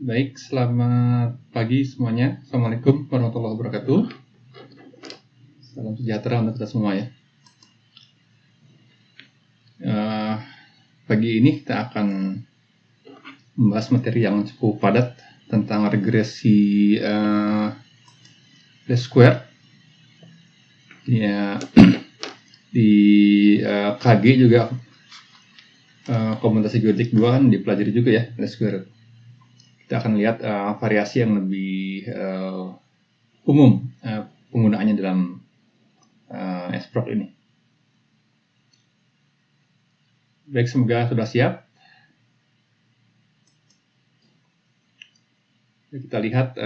Baik, selamat pagi semuanya. Assalamualaikum warahmatullahi wabarakatuh. Salam sejahtera untuk kita semua ya. Pagi ini kita akan membahas materi yang cukup padat tentang regresi least square. Ya, di KG juga komunitas geodetik 2 kan dipelajari juga ya least square. Kita akan lihat variasi yang lebih umum penggunaannya dalam SPROC ini. Baik, semoga sudah siap. Kita lihat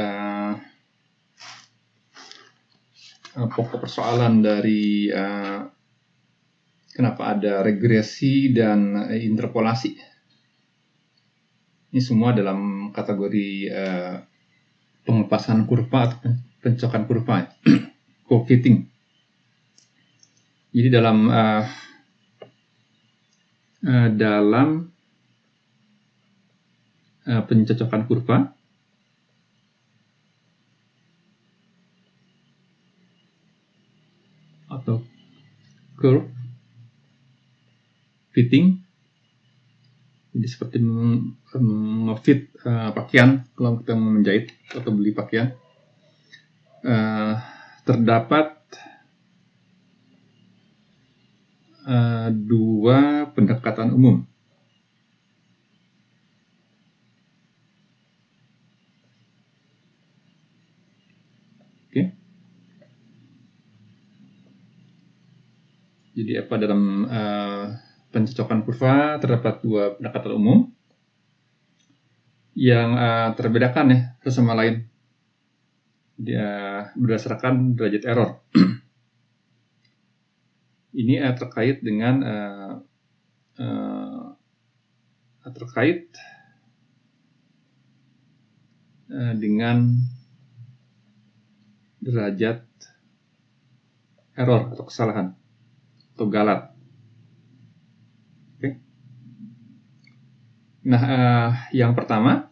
pokok persoalan dari kenapa ada regresi dan interpolasi. Ini semua dalam kategori pengepasan kurva atau pencocokan kurva, co-fitting. Jadi dalam pencocokan kurva atau curve fitting, jadi seperti ngefit pakaian kalau kita mau menjahit atau beli pakaian, terdapat dua pendekatan umum. Oke. Jadi apa dalam pencocokan kurva terdapat dua pendekatan umum yang terbedakan ya satu sama lain. Dia berdasarkan derajat error. Ini terkait dengan dengan derajat error atau kesalahan atau galat. Oke. Nah, yang pertama,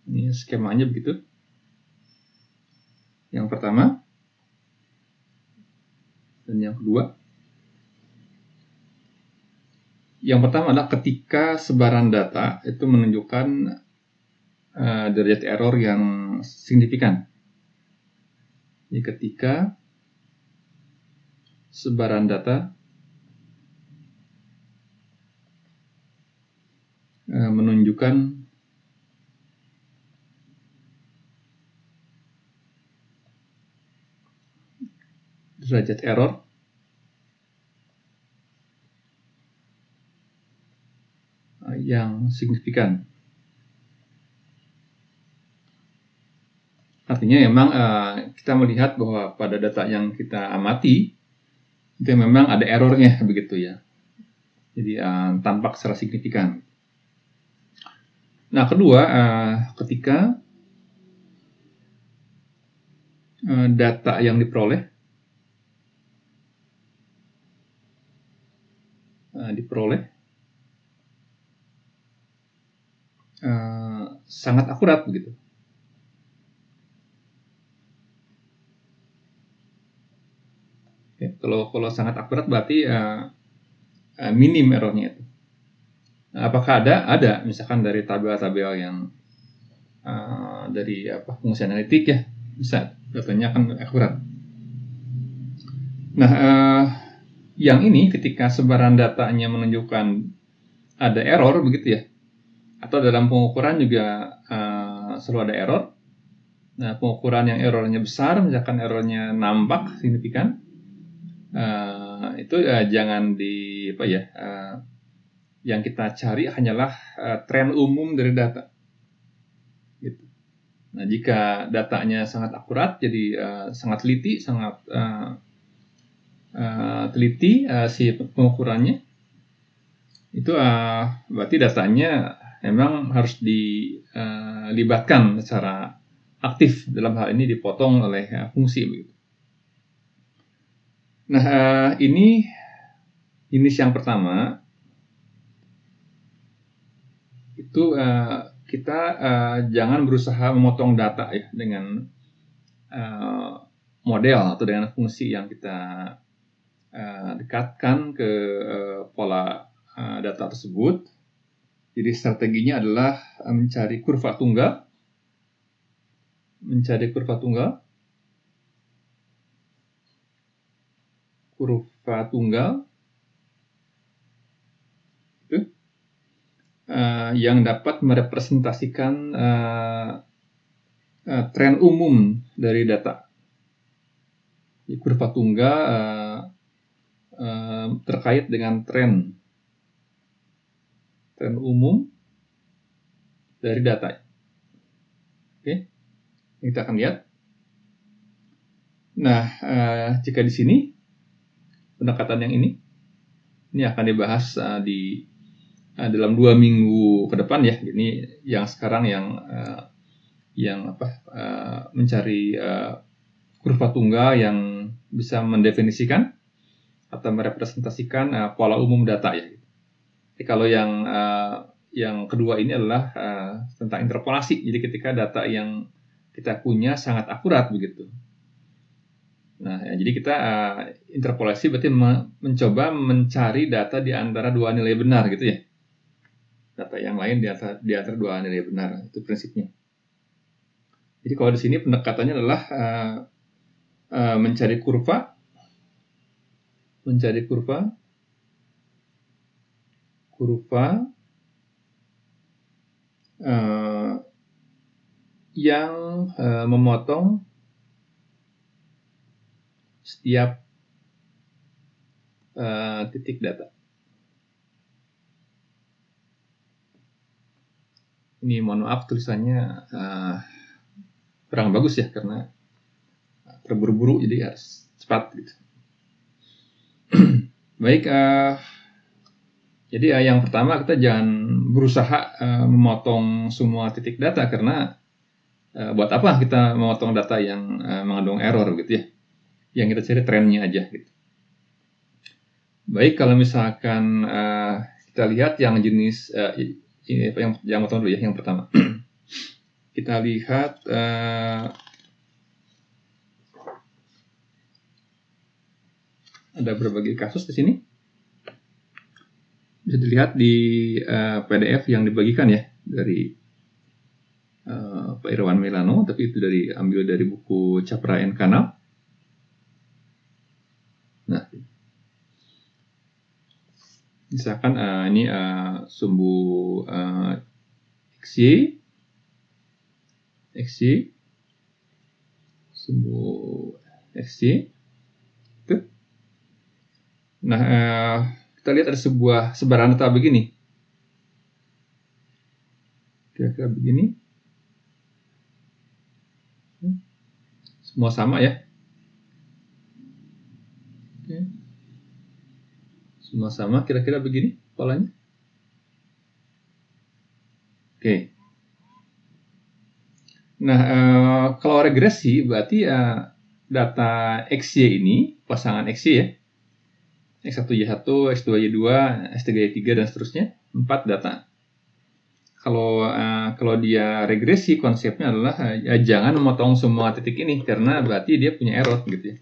ini skemanya begitu. Yang pertama dan yang kedua. Yang pertama adalah ketika sebaran data itu menunjukkan derajat error yang signifikan. Jadi ketika sebaran data menunjukkan derajat error yang signifikan. Artinya memang kita melihat bahwa pada data yang kita amati itu memang ada errornya begitu ya. Jadi tampak secara signifikan. Nah, kedua, ketika data yang diperoleh sangat akurat begitu. Oke, kalau sangat akurat berarti minim errornya itu. Nah, apakah ada? Ada, misalkan dari tabel-tabel yang dari fungsi analitik ya, bisa datanya kan akurat. Nah, yang ini ketika sebaran datanya menunjukkan ada error begitu ya, atau dalam pengukuran juga selalu ada error. Nah, pengukuran yang errornya besar, misalkan errornya nampak signifikan, itu jangan yang kita cari hanyalah tren umum dari data. Gitu. Nah, jika datanya sangat akurat, jadi sangat teliti, si pengukurannya, itu berarti datanya memang harus dilibatkan secara aktif, dalam hal ini dipotong oleh fungsi begitu. Nah, ini jenis yang pertama itu kita jangan berusaha memotong data ya dengan model atau dengan fungsi yang kita dekatkan ke pola data tersebut. Jadi strateginya adalah mencari kurva tunggal, itu yang dapat merepresentasikan tren umum dari data. Jadi, kurva tunggal terkait dengan tren umum dari data. Oke, kita akan lihat. Nah, jika di sini pendekatan yang ini akan dibahas di dalam 2 minggu ke depan ya. Ini yang sekarang yang mencari kurva tunggal yang bisa mendefinisikan atau merepresentasikan pola umum data ya. Jadi kalau yang kedua ini adalah tentang interpolasi. Jadi ketika data yang kita punya sangat akurat begitu. Nah, jadi kita interpolasi berarti mencoba mencari data di antara 2 nilai benar gitu ya. Data yang lain di antara 2 nilai benar, itu prinsipnya. Jadi kalau di sini pendekatannya adalah mencari kurva yang memotong setiap titik data. Ini mohon maaf tulisannya kurang bagus ya karena terburu-buru jadi harus cepat gitu. Baik, jadi yang pertama kita jangan berusaha memotong semua titik data karena buat apa kita memotong data yang mengandung error gitu ya. Yang kita cari trennya aja gitu. Baik, kalau misalkan kita lihat yang jenis yang pertama dulu ya, yang pertama. Kita lihat ada berbagai kasus di sini. Bisa dilihat di PDF yang dibagikan ya dari Pak Irwan Melano, tapi itu ambil dari buku Capra and Kanal. Nah, misalkan ini sumbu sumbu XY itu. Nah, kita lihat ada sebuah sebaran data begini. Kira-kira begini. Semua sama ya. Oke. Semua sama, kira-kira begini polanya. Oke. Nah, kalau regresi berarti data XY ini, pasangan XY ya, X1Y1, X2Y2, X3Y3 dan seterusnya, 4 data. Kalau dia regresi, konsepnya adalah jangan memotong semua titik ini karena berarti dia punya error gitu ya.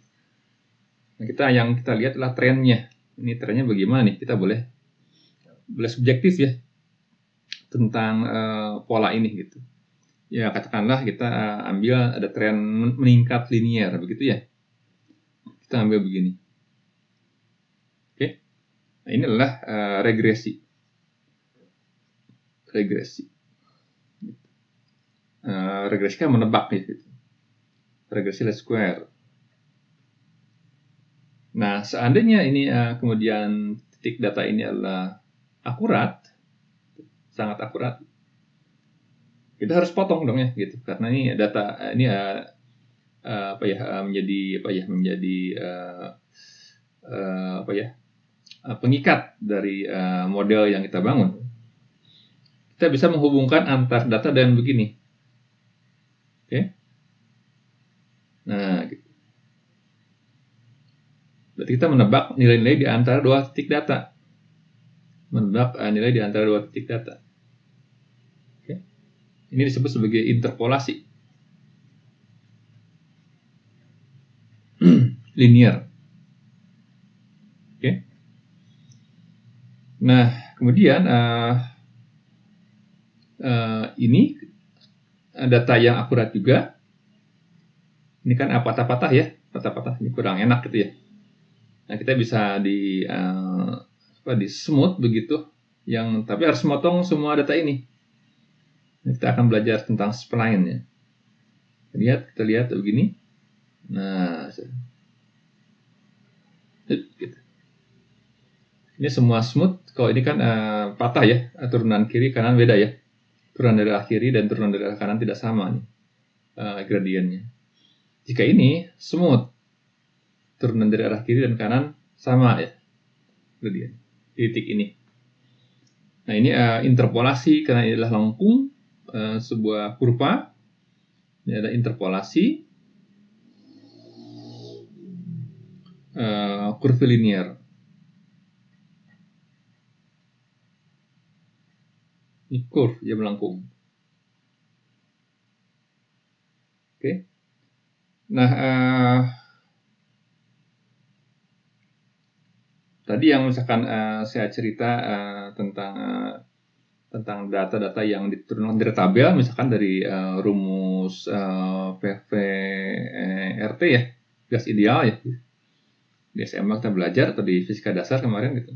Nah, yang kita lihat adalah trennya. Ini trennya bagaimana nih? Kita boleh subjektif ya tentang pola ini gitu. Ya katakanlah kita ambil ada tren meningkat linear begitu ya. Kita ambil begini. Oke. Nah, ini adalah regresi. Regresi kan menebak gitu. Regresi least square. Nah, seandainya ini kemudian titik data ini adalah akurat, sangat akurat, kita harus potong dong ya gitu, karena ini data ini menjadi pengikat dari model yang kita bangun. Kita bisa menghubungkan antar data dan begini. Oke. Nah, gitu. Berarti kita menebak nilai-nilai di antara 2 titik data. Menebak nilai di antara 2 titik data. Oke. Ini disebut sebagai interpolasi linear. Oke. Nah, kemudian ini data yang akurat juga. Ini kan patah-patah ya, patah-patah ini kurang enak gitu ya. Nah, kita bisa di smooth begitu, tapi harus motong semua data ini. Kita akan belajar tentang spline ya. Kita lihat begini. Nah, gitu. Ini semua smooth. Kalau ini kan patah ya, turunan kiri kanan beda ya. Turunan dari arah kiri dan turunan dari arah kanan tidak sama nih gradiennya. Jika ini smooth, turunan dari arah kiri dan kanan sama ya gradien di titik ini. Nah, ini interpolasi karena ini adalah lengkung sebuah kurva. Ini ada interpolasi kurvilinear. Ini curve, dia melengkung. Oke. Nah, tadi yang misalkan saya cerita tentang data-data yang diturunkan dari tabel, misalkan dari rumus PVRT ya, gas ideal ya. Di SMA kita belajar atau di fisika dasar kemarin gitu.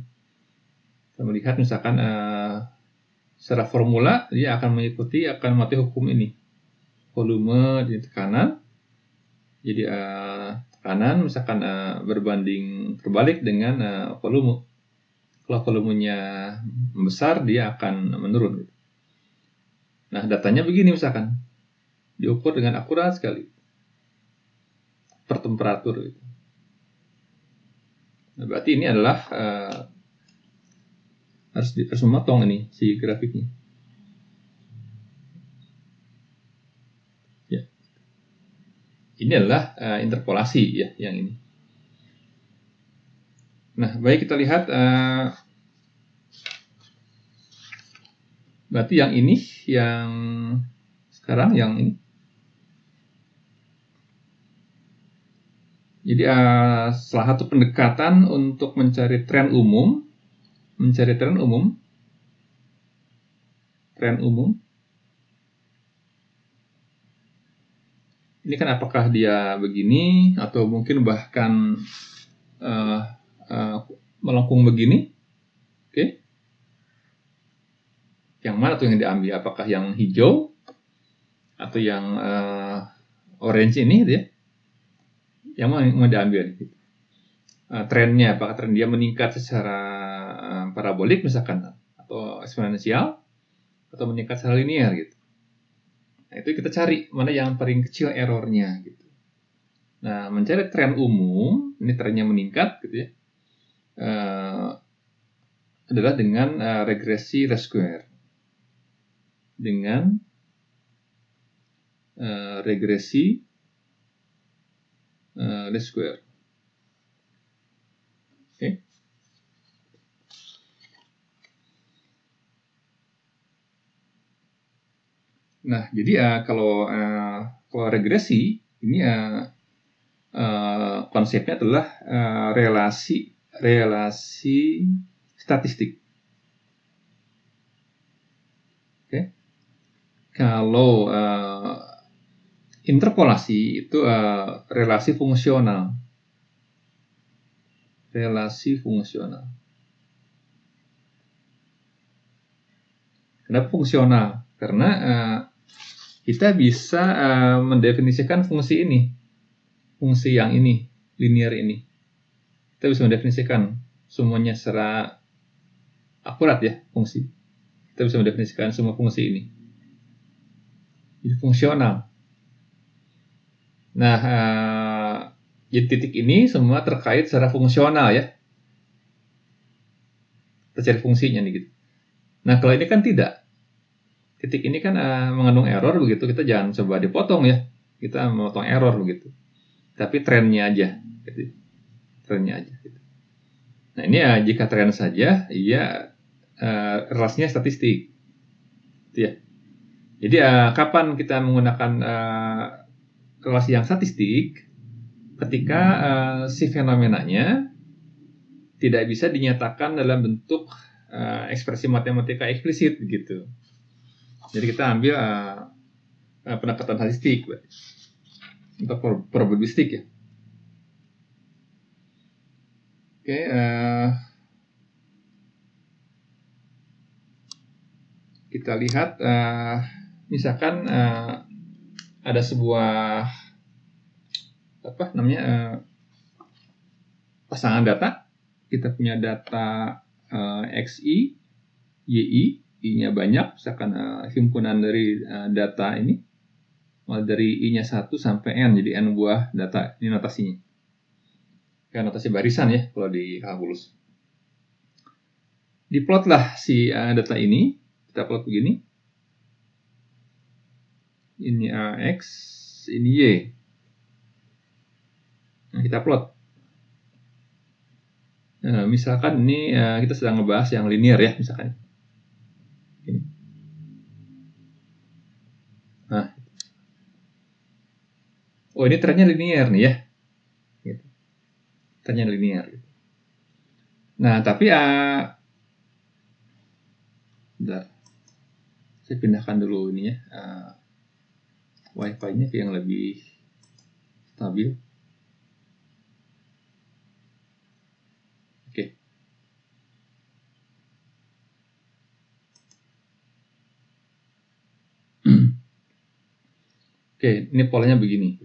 Kita melihat misalkan secara formula dia akan mati hukum ini. Volume di tekanan. Jadi tekanan misalkan berbanding terbalik dengan volume. Kalau volumenya besar dia akan menurun. Nah, datanya begini misalkan. Diukur dengan akurat sekali. Per temperatur gitu. Nah, berarti ini adalah harus memotong ini si grafiknya. Ya. Ini adalah interpolasi ya yang ini. Nah, baik kita lihat berarti yang ini yang sekarang yang ini. Jadi salah satu pendekatan untuk mencari tren umum, ini kan apakah dia begini atau mungkin bahkan melengkung begini, oke? Yang mana tuh yang diambil? Apakah yang hijau atau yang orange ini, gitu ya? Yang mana yang mau diambil? Gitu. Trennya, apakah tren dia meningkat secara parabolik misalkan atau eksponensial atau meningkat secara linear gitu. Nah, itu kita cari mana yang paling kecil errornya gitu. Nah, mencari tren umum, ini trennya meningkat gitu ya, adalah dengan regresi least square. Dengan regresi least square. Oke. Nah, jadi kalau regresi ini konsepnya adalah relasi statistik. Oke. Kalau interpolasi itu relasi fungsional. Kenapa fungsional? Karena kita bisa mendefinisikan fungsi ini, fungsi yang ini, linear ini. Kita bisa mendefinisikan semuanya secara akurat ya, fungsi. Kita bisa mendefinisikan semua fungsi ini. Jadi fungsional. Nah, di titik ini semua terkait secara fungsional ya. Kita cari fungsinya nih gitu. Nah, kalau ini kan tidak. Titik ini kan mengandung error begitu, kita jangan coba dipotong ya. Kita memotong error begitu. Tapi trennya aja gitu. Trennya aja gitu. Nah, ini jika tren saja, relasinya statistik. Gitu ya. Jadi kapan kita menggunakan relasi yang statistik? Ketika si fenomenanya tidak bisa dinyatakan dalam bentuk ekspresi matematika eksplisit gitu. Jadi kita ambil pendekatan statistik untuk probabilistik ya. Oke, kita lihat misalkan ada sebuah pasangan data. Kita punya data XI, YI, I-nya banyak, misalkan himpunan dari data ini, dari I-nya 1 sampai N, jadi N buah data, ini notasinya. Kayak notasi barisan ya, kalau di kalkulus. Diplotlah si data ini, kita plot begini. Ini X, ini Y. Nah, kita plot. Misalkan ini kita sedang ngebahas yang linear ya, misalkan. Ini. Nah, oh ini trennya linear nih ya, gitu. Trennya linear. Gitu. Nah tapi bentar, saya pindahkan dulu ini ya, wifi-nya ke yang lebih stabil. Oke. Oke, ini polanya begini.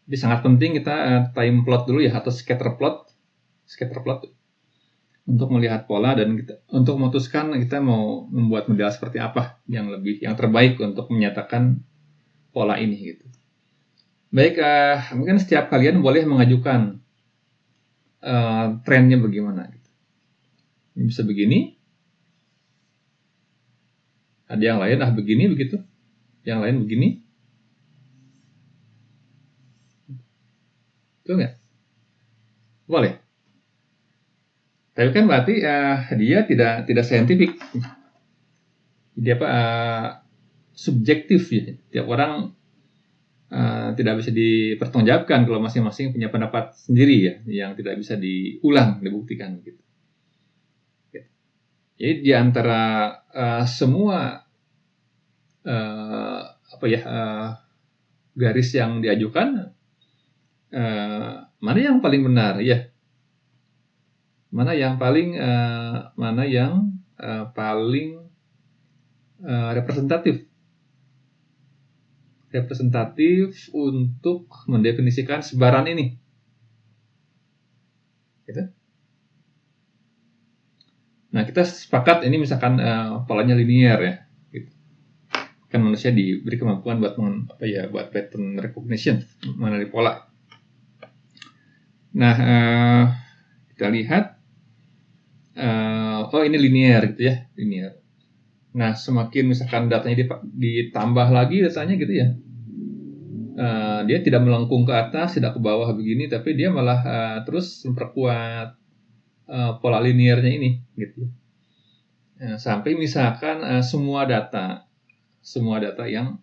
Jadi sangat penting kita time plot dulu ya, atau scatter plot untuk melihat pola dan kita, untuk memutuskan kita mau membuat model seperti apa yang terbaik untuk menyatakan pola ini gitu. Baik, mungkin setiap kalian boleh mengajukan trennya bagaimana gitu. Ini bisa begini, ada yang lain begini begitu, yang lain begini, itu nggak boleh. Tapi kan berarti dia tidak saintifik. Jadi subjektif ya. Tiap orang tidak bisa dipertanggungjawabkan kalau masing-masing punya pendapat sendiri ya, yang tidak bisa diulang, dibuktikan gitu. Jadi di antara semua garis yang diajukan, mana yang paling benar ya? Mana yang paling representatif untuk mendefinisikan sebaran ini, gitu. Nah kita sepakat ini misalkan polanya linear ya, gitu. Kan manusia diberi kemampuan buat pattern recognition, mengenali pola. Nah kita lihat, ini linear gitu ya, linear. Nah, semakin misalkan datanya ditambah lagi datanya gitu ya, dia tidak melengkung ke atas, tidak ke bawah begini, tapi dia malah terus memperkuat pola linearnya ini, gitu. Sampai misalkan semua data yang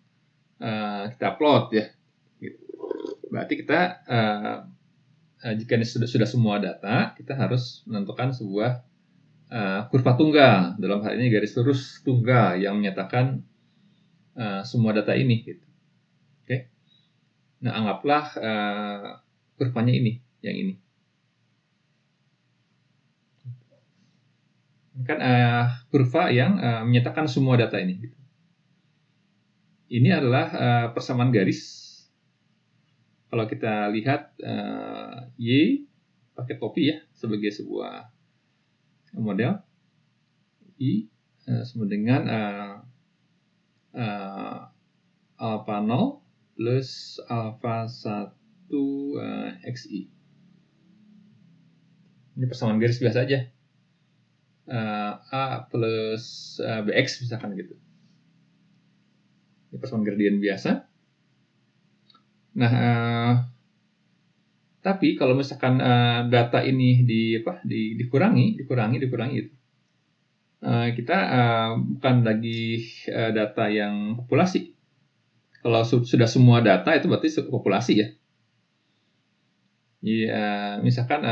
kita plot ya, gitu. Berarti kita jika ini sudah semua data, kita harus menentukan sebuah kurva tunggal, dalam hal ini garis lurus tunggal yang menyatakan semua data ini gitu. Oke. Nah, anggaplah kurvanya ini, yang ini. Kan kurva yang menyatakan semua data ini gitu. Ini adalah persamaan garis. Kalau kita lihat Y pakai topi ya sebagai sebuah model, I sama dengan alpha 0 plus alpha 1 XI. Ini persamaan garis biasa aja. A plus BX misalkan gitu. Ini persamaan gradien biasa. Nah, tapi kalau misalkan data ini dikurangi gitu. kita bukan lagi data yang populasi. Kalau sudah semua data itu berarti populasi ya. Jadi misalkan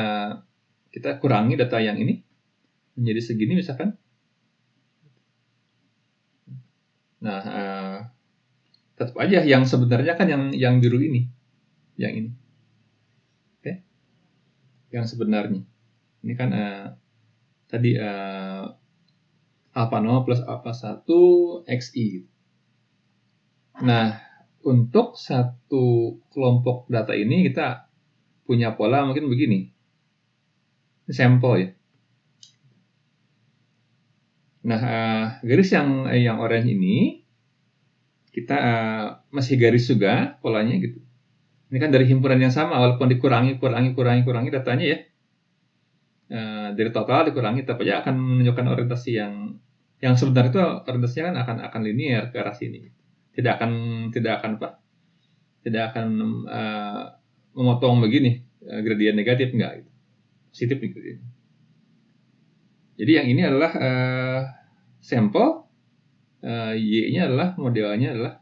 kita kurangi data yang ini menjadi segini misalkan. Nah, tetap aja yang sebenarnya kan yang biru ini, yang ini, oke? Yang sebenarnya ini kan tadi alpha 0 plus alpha 1 xi. Nah, untuk satu kelompok data ini kita punya pola mungkin begini, sampel ya. Nah, garis yang orange ini kita masih garis juga polanya gitu. Ini kan dari himpunan yang sama, walaupun dikurangi datanya ya. Dari total dikurangi, tapi ya akan menunjukkan orientasi yang sebenarnya itu orientasinya kan akan linear ke arah sini. Tidak akan memotong begini gradien negatif enggak gitu. Positif nih gradien. Jadi yang ini adalah sampel, Y-nya adalah modelnya adalah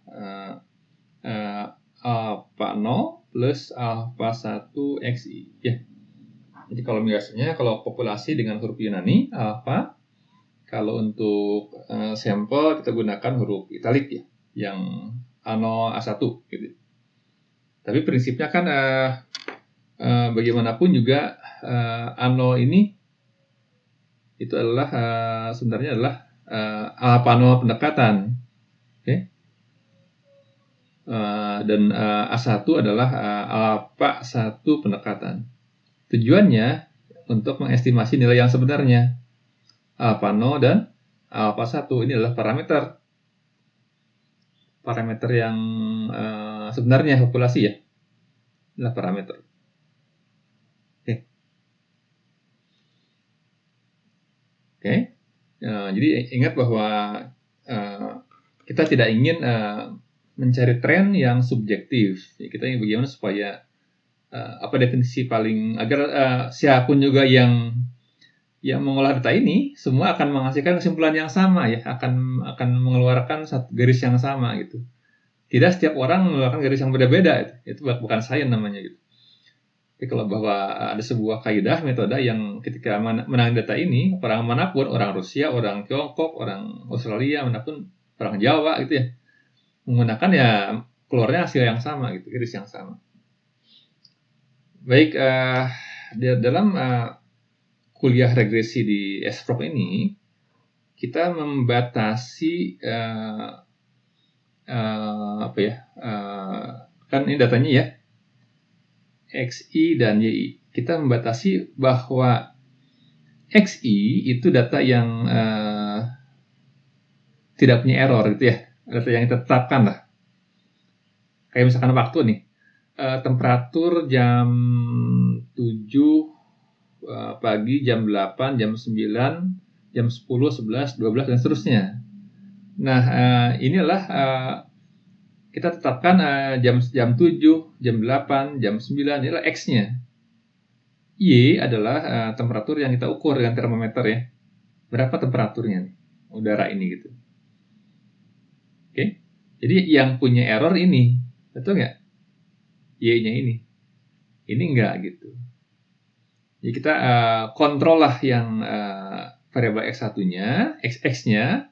alpha 0 plus alpha 1 xi ya. Jadi kalau biasanya kalau populasi dengan huruf Yunani alpha, kalau untuk sampel kita gunakan huruf italik ya, yang A0 A1 gitu. Tapi prinsipnya kan bagaimanapun juga A0 ini itu adalah sebenarnya adalah alpha 0 pendekatan. Oke. Dan A1 adalah alpha 1 pendekatan. Tujuannya untuk mengestimasi nilai yang sebenarnya. Alpha 0 dan alpha 1 ini adalah parameter yang sebenarnya populasi ya. Adalah parameter. Oke. Jadi ingat bahwa kita tidak ingin mencari tren yang subjektif. Kita ingin bagaimana supaya apa definisi paling agar siapapun juga yang mengolah data ini semua akan menghasilkan kesimpulan yang sama ya, akan mengeluarkan satu garis yang sama gitu. Tidak setiap orang mengeluarkan garis yang berbeda, itu bukan sains namanya gitu. Jadi kalau bahwa ada sebuah kaidah metode yang ketika menangani data ini, orang manapun, orang Rusia, orang Tiongkok, orang Australia, manapun, orang Jawa gitu ya, menggunakan ya keluarnya hasil yang sama gitu, garis yang sama. Baik, dalam kuliah regresi di SPROC ini kita membatasi kan ini datanya ya XI dan YI. Kita membatasi bahwa XI itu data yang tidak punya error gitu ya, data yang ditetapkan lah. Kayak misalkan waktu nih, temperatur jam 7 pagi, jam 8, jam 9, jam 10, 11, 12, dan seterusnya. Nah, inilah kita tetapkan jam 7, jam 8, jam 9, inilah X-nya. Y adalah temperatur yang kita ukur dengan termometer ya. Berapa temperaturnya nih, udara ini gitu. Oke. Jadi yang punya error ini, betul nggak? Y-nya ini. Ini enggak gitu. Jadi kita kontrol lah yang variabel X1-nya, X-nya.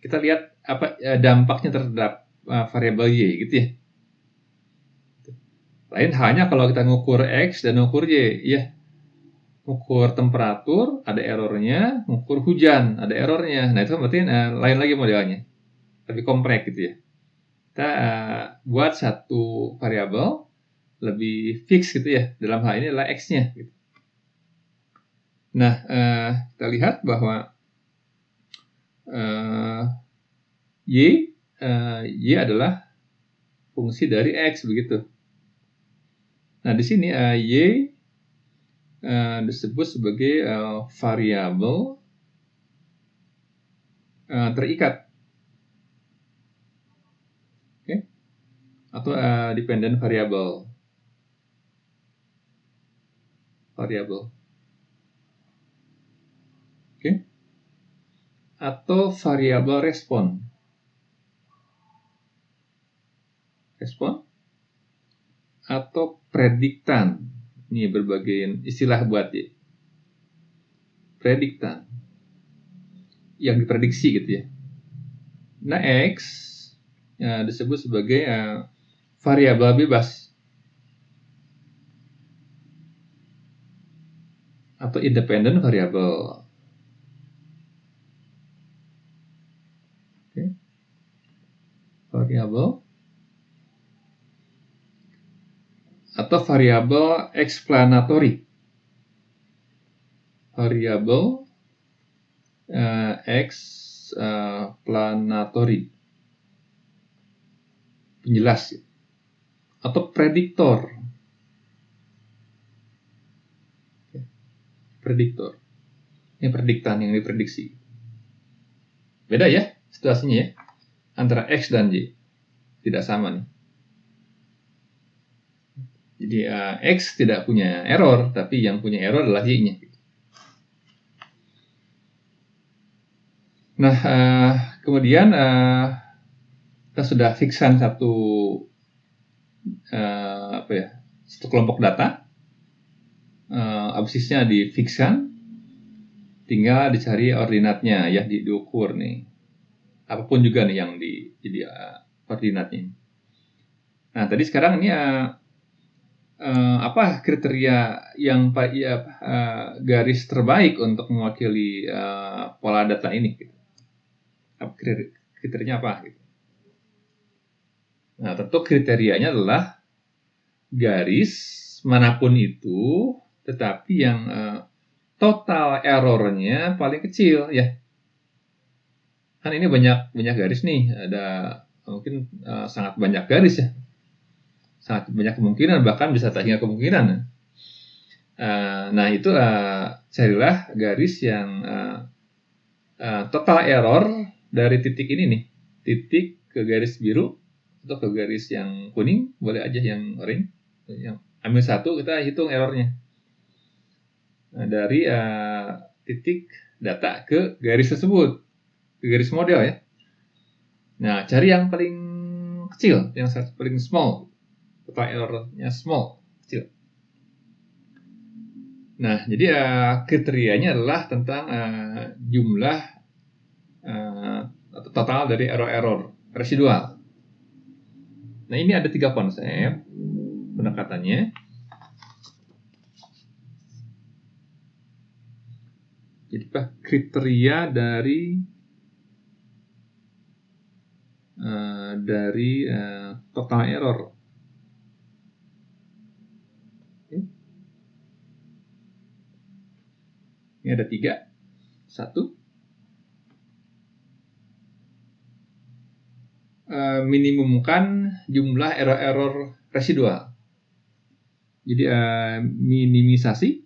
Kita lihat apa dampaknya terhadap variabel Y gitu ya. Lain halnya kalau kita ngukur X dan ngukur Y, ya. Ngukur temperatur ada errornya, ngukur hujan ada errornya. Nah itu kan berarti lain lagi modelnya, lebih kompleks gitu ya. Kita buat satu variabel lebih fix gitu ya. Dalam hal ini adalah X-nya. Gitu. Nah kita lihat bahwa Y adalah fungsi dari X begitu. Nah di sini Y disebut sebagai variabel terikat, okay? Atau dependent variable, oke? atau variabel respon. Respon atau prediktan. Ini berbagai istilah buat ya. Prediktan yang diprediksi gitu ya. Nah, X ya, disebut sebagai variabel bebas atau independent variable. Okay. Variabel atau variabel explanatory. Variabel explanatory, penjelas atau prediktor. Prediktor. Ini prediktan yang diprediksi. Beda ya situasinya ya antara X dan Y. Tidak sama nih. Jadi X tidak punya error, tapi yang punya error adalah Y-nya. Nah, kemudian kita sudah fixkan satu kelompok data, absisnya difixkan, tinggal dicari ordinatnya ya, diukur nih. Apapun juga nih yang jadi ordinatnya. Nah, tadi sekarang ini apa kriteria yang garis terbaik untuk mewakili pola data ini? Gitu. Kriterianya apa? Gitu. Nah, tentu kriterianya adalah garis manapun itu, tetapi yang total errornya paling kecil ya. Kan ini banyak garis nih, ada mungkin sangat banyak garis ya, sangat banyak kemungkinan, bahkan bisa tak hingga kemungkinan. Nah itu carilah garis yang total error dari titik ini nih, titik ke garis biru atau ke garis yang kuning, boleh aja yang orange, yang ambil satu, kita hitung errornya. Nah, dari titik data ke garis tersebut, ke garis model ya. Nah, cari yang paling kecil, yang paling small, total errornya small, kecil. Nah, jadi kriterianya adalah tentang jumlah atau total dari error-error residual. Nah, ini ada 3 konsep pendekatannya. Jadi kriteria dari total error. Ini ada 3. 1, minimumkan jumlah error-error residual. Jadi minimisasi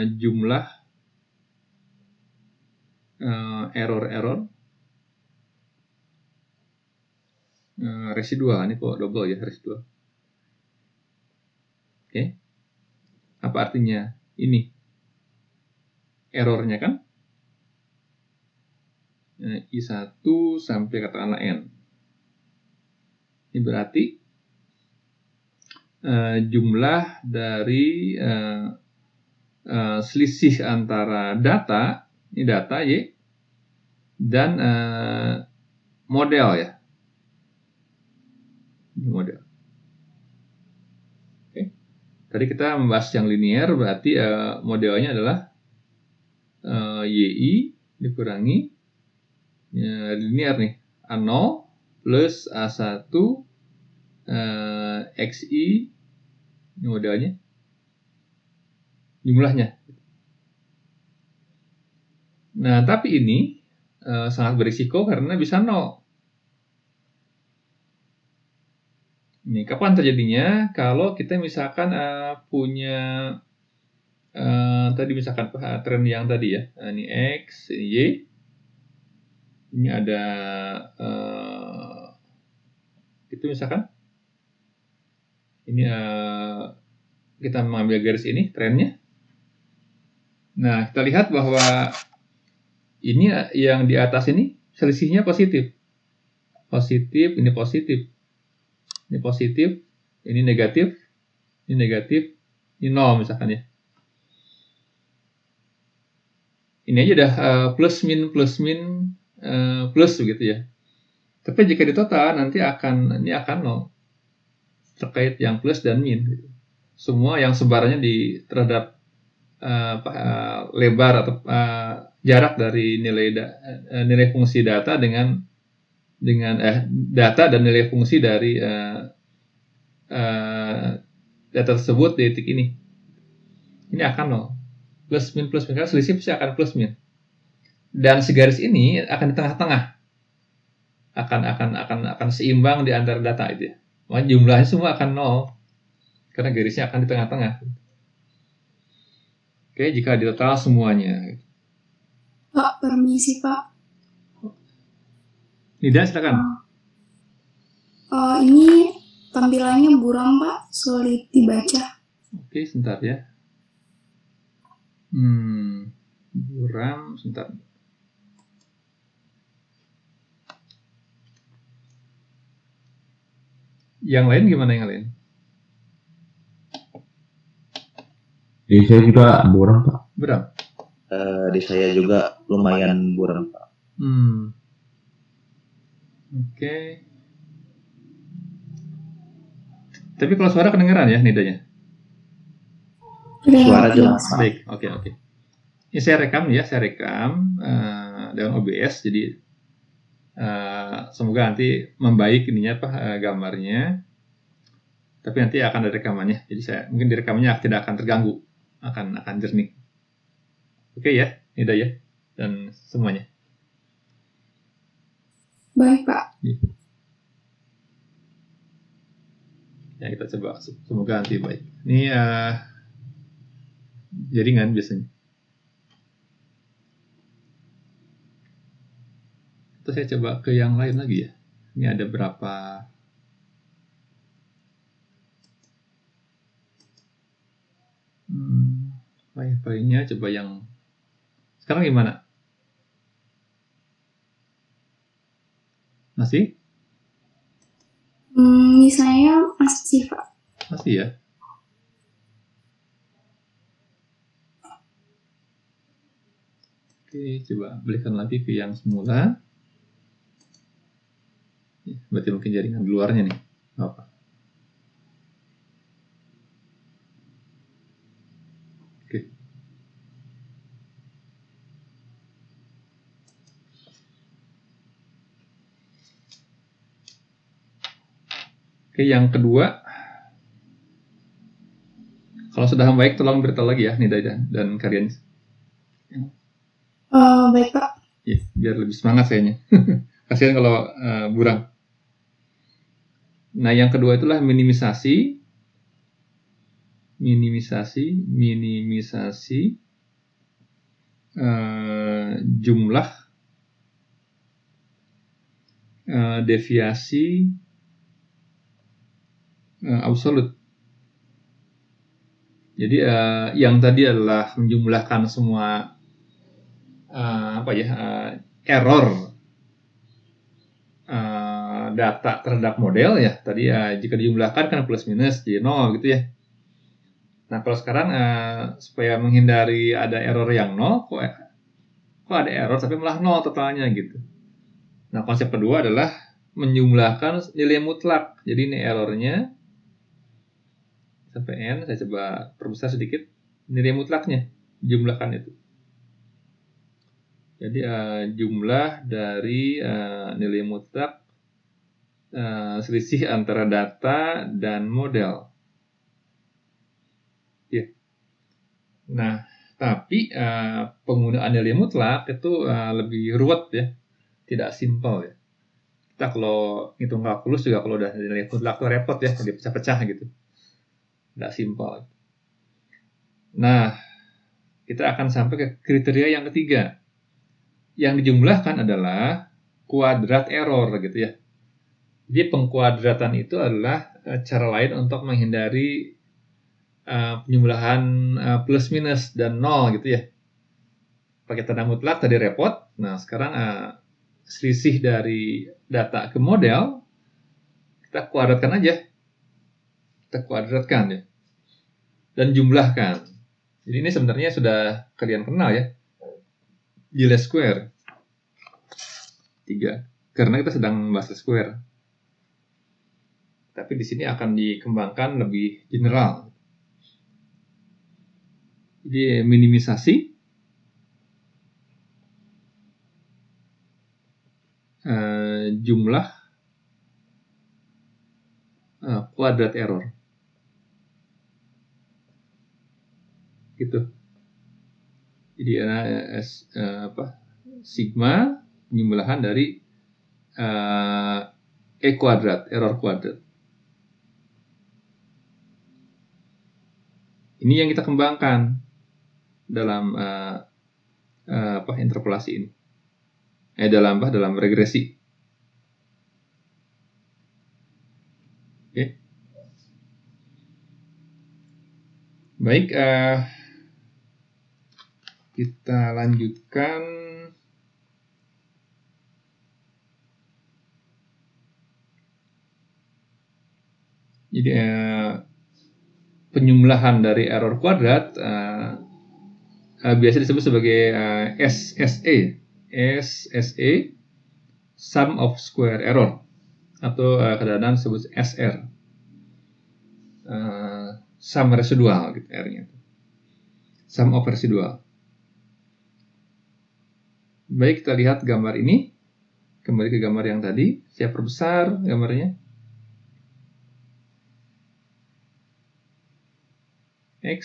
jumlah error-error residual. Ini kok double ya, residual. Oke. Apa artinya? Ini errornya kan I1 sampai katakanlah N. Ini berarti jumlah dari selisih antara data, ini data Y, dan model ya. Ini model. Oke. Tadi kita membahas yang linear, berarti modelnya adalah YI dikurangi linear nih, A0 plus A1 XI, ini modelnya, jumlahnya. Nah, tapi ini sangat berisiko karena bisa 0. Ini kapan terjadinya? Kalau kita misalkan punya tadi misalkan tren yang tadi ya, ini X, ini Y, ini ada itu misalkan ini kita mengambil garis ini trennya, Nah, kita lihat bahwa ini yang di atas ini selisihnya positif. Positif, ini positif. Ini positif, ini negatif, ini nol misalkan ya. Ini aja udah plus min plus begitu ya. Tapi jika di total nanti ini akan nol terkait yang plus dan min. Gitu. Semua yang sebarannya terhadap lebar atau jarak dari nilai fungsi data dengan data dan nilai fungsi dari data tersebut di titik ini. Ini akan nol. Plus min karena selisih pasti akan plus min. Dan si garis ini akan di tengah-tengah. Akan seimbang di antara data itu ya. Makanya jumlahnya semua akan nol. Karena garisnya akan di tengah-tengah. Oke, jika di total semuanya. Pak, permisi Pak. Nida, silakan. Ini tampilannya buram Pak, sulit dibaca. Oke, sebentar ya. Buram, sebentar. Yang lain gimana yang lain? Di saya juga buram Pak. Buram? Di saya juga lumayan buram Pak. Oke. Tapi kalau suara kedengeran ya Nidanya? Suara jelas Pak. Baik, oke. Ini saya rekam dengan OBS, jadi semoga nanti membaik ininya gambarnya. Tapi nanti akan ada rekamannya, jadi mungkin di rekamannya tidak akan terganggu, akan jernih. Oke ya, Nida ya, dan semuanya. Baik Pak. Ya kita coba, semoga nanti baik. Ini jaringan biasanya. Terus saya coba ke yang lain lagi ya. Ini ada berapa? File-filenya coba yang sekarang gimana? Masih? Misalnya masih Pak. Masih ya? Oke, coba balikan lagi ke yang semula. Berarti mungkin jaringan di luarnya nih. Apa? Oke. Oke, yang kedua. Kalau sudah baik, tolong beritahu lagi ya, Nida dan Karyan. Baik Pak. Ya, biar lebih semangat kayaknya. Kasihan kalau buram. Nah, yang kedua itulah minimisasi jumlah deviasi absolut. Jadi yang tadi adalah menjumlahkan semua error data terhadap model ya. Tadi jika dijumlahkan kan plus minus jadi 0 gitu ya. Nah, kalau sekarang supaya menghindari ada error yang 0, kok ada error tapi malah 0 totalnya gitu. Nah, konsep kedua adalah menjumlahkan nilai mutlak. Jadi ini errornya sampai n, saya coba perbesar sedikit, nilai mutlaknya jumlahkan itu. Jadi jumlah dari nilai mutlak selisih antara data dan model. Ya. Nah, tapi penggunaan nilai mutlak itu lebih ruwet ya, tidak simpel ya. Kita kalau ngitung kalkulus juga kalau udah nilai mutlak itu repot ya, jadi pecah-pecah gitu. Tidak simpel. Nah, kita akan sampai ke kriteria yang ketiga. Yang dijumlahkan adalah kuadrat error gitu ya. Jadi pengkuadratan itu adalah cara lain untuk menghindari penjumlahan plus minus dan nol gitu ya. pakai tanda mutlak tadi repot. Nah, sekarang selisih dari data ke model kita kuadratkan aja. Kita kuadratkan ya. Dan jumlahkan. Jadi ini sebenarnya sudah kalian kenal ya. Gilles square 3. Karena kita sedang membahas square. Tapi di sini akan dikembangkan lebih general. Jadi minimisasi jumlah kuadrat error. Gitu. Jadi sigma penjumlahan dari kuadrat, error kuadrat. Ini yang kita kembangkan dalam interpolasi ini. Dalam regresi. Oke. Baik, kita lanjutkan. Jadi penjumlahan dari error kuadrat biasa disebut sebagai SSE, sum of square error, atau kadang-kadang disebut SR, sum residual gitu R-nya, sum of residual. Baik, kita lihat gambar ini. Kembali ke gambar yang tadi, saya perbesar gambarnya. X,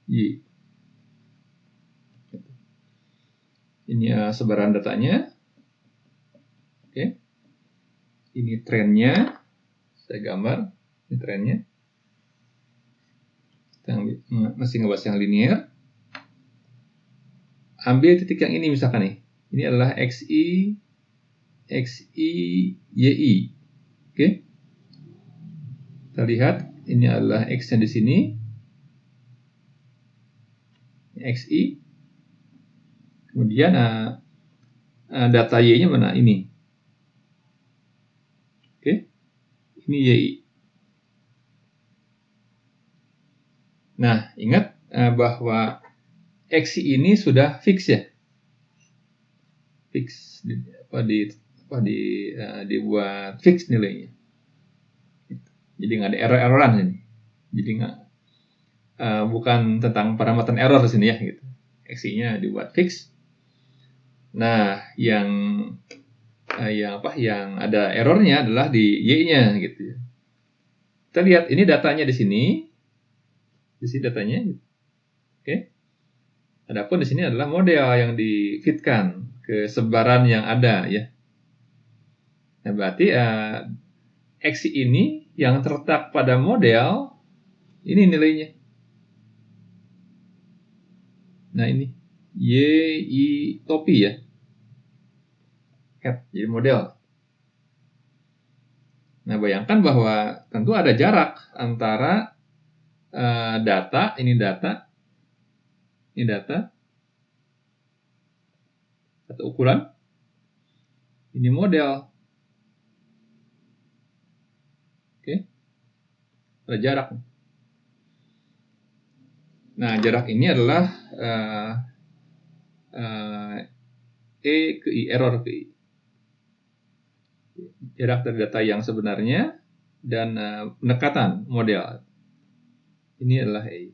Y. Ini sebaran datanya. Oke. Ini trennya. Saya gambar. Ini trennya. Kita masih ngebahas yang linear. Ambil titik yang ini misalkan nih. Ini adalah XI, YI. Oke. Kita lihat ini adalah X-nya di sini. XI. Kemudian data Y-nya mana? Ini. Oke. Ini YI. Nah, ingat bahwa XI ini sudah fix ya. Fix dibuat fix nilainya. Jadi nggak ada error-erroran ini. Jadi nggak bukan tentang parameter error di sini ya gitu. X-nya dibuat fix. Nah, yang ada errornya adalah di Y-nya gitu ya. Kita lihat ini datanya di sini. Di sini datanya. Oke. Adapun di sini adalah model yang difitkan ke sebaran yang ada ya. Nah, berarti X ini yang terletak pada model ini nilainya. Nah, ini YI topi ya. Jadi model. Nah, bayangkan bahwa tentu ada jarak antara data, atau ukuran, ini model. Oke. Ada jarak. Nah, jarak ini adalah ke I, error ke I. Jarak dari data yang sebenarnya dan pendekatan model. Ini adalah E.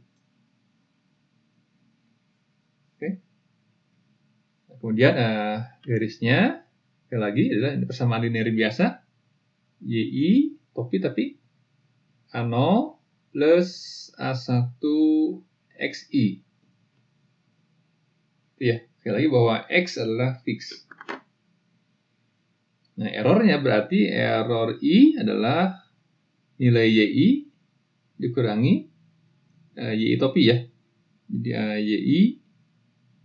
Oke. Kemudian garisnya sekali lagi adalah persamaan linear biasa. YI topi tapi A0 plus A1 XI. Ya, sekali lagi bahwa X adalah fix. Nah, errornya berarti error I adalah nilai YI dikurangi YI topi ya. Jadi YI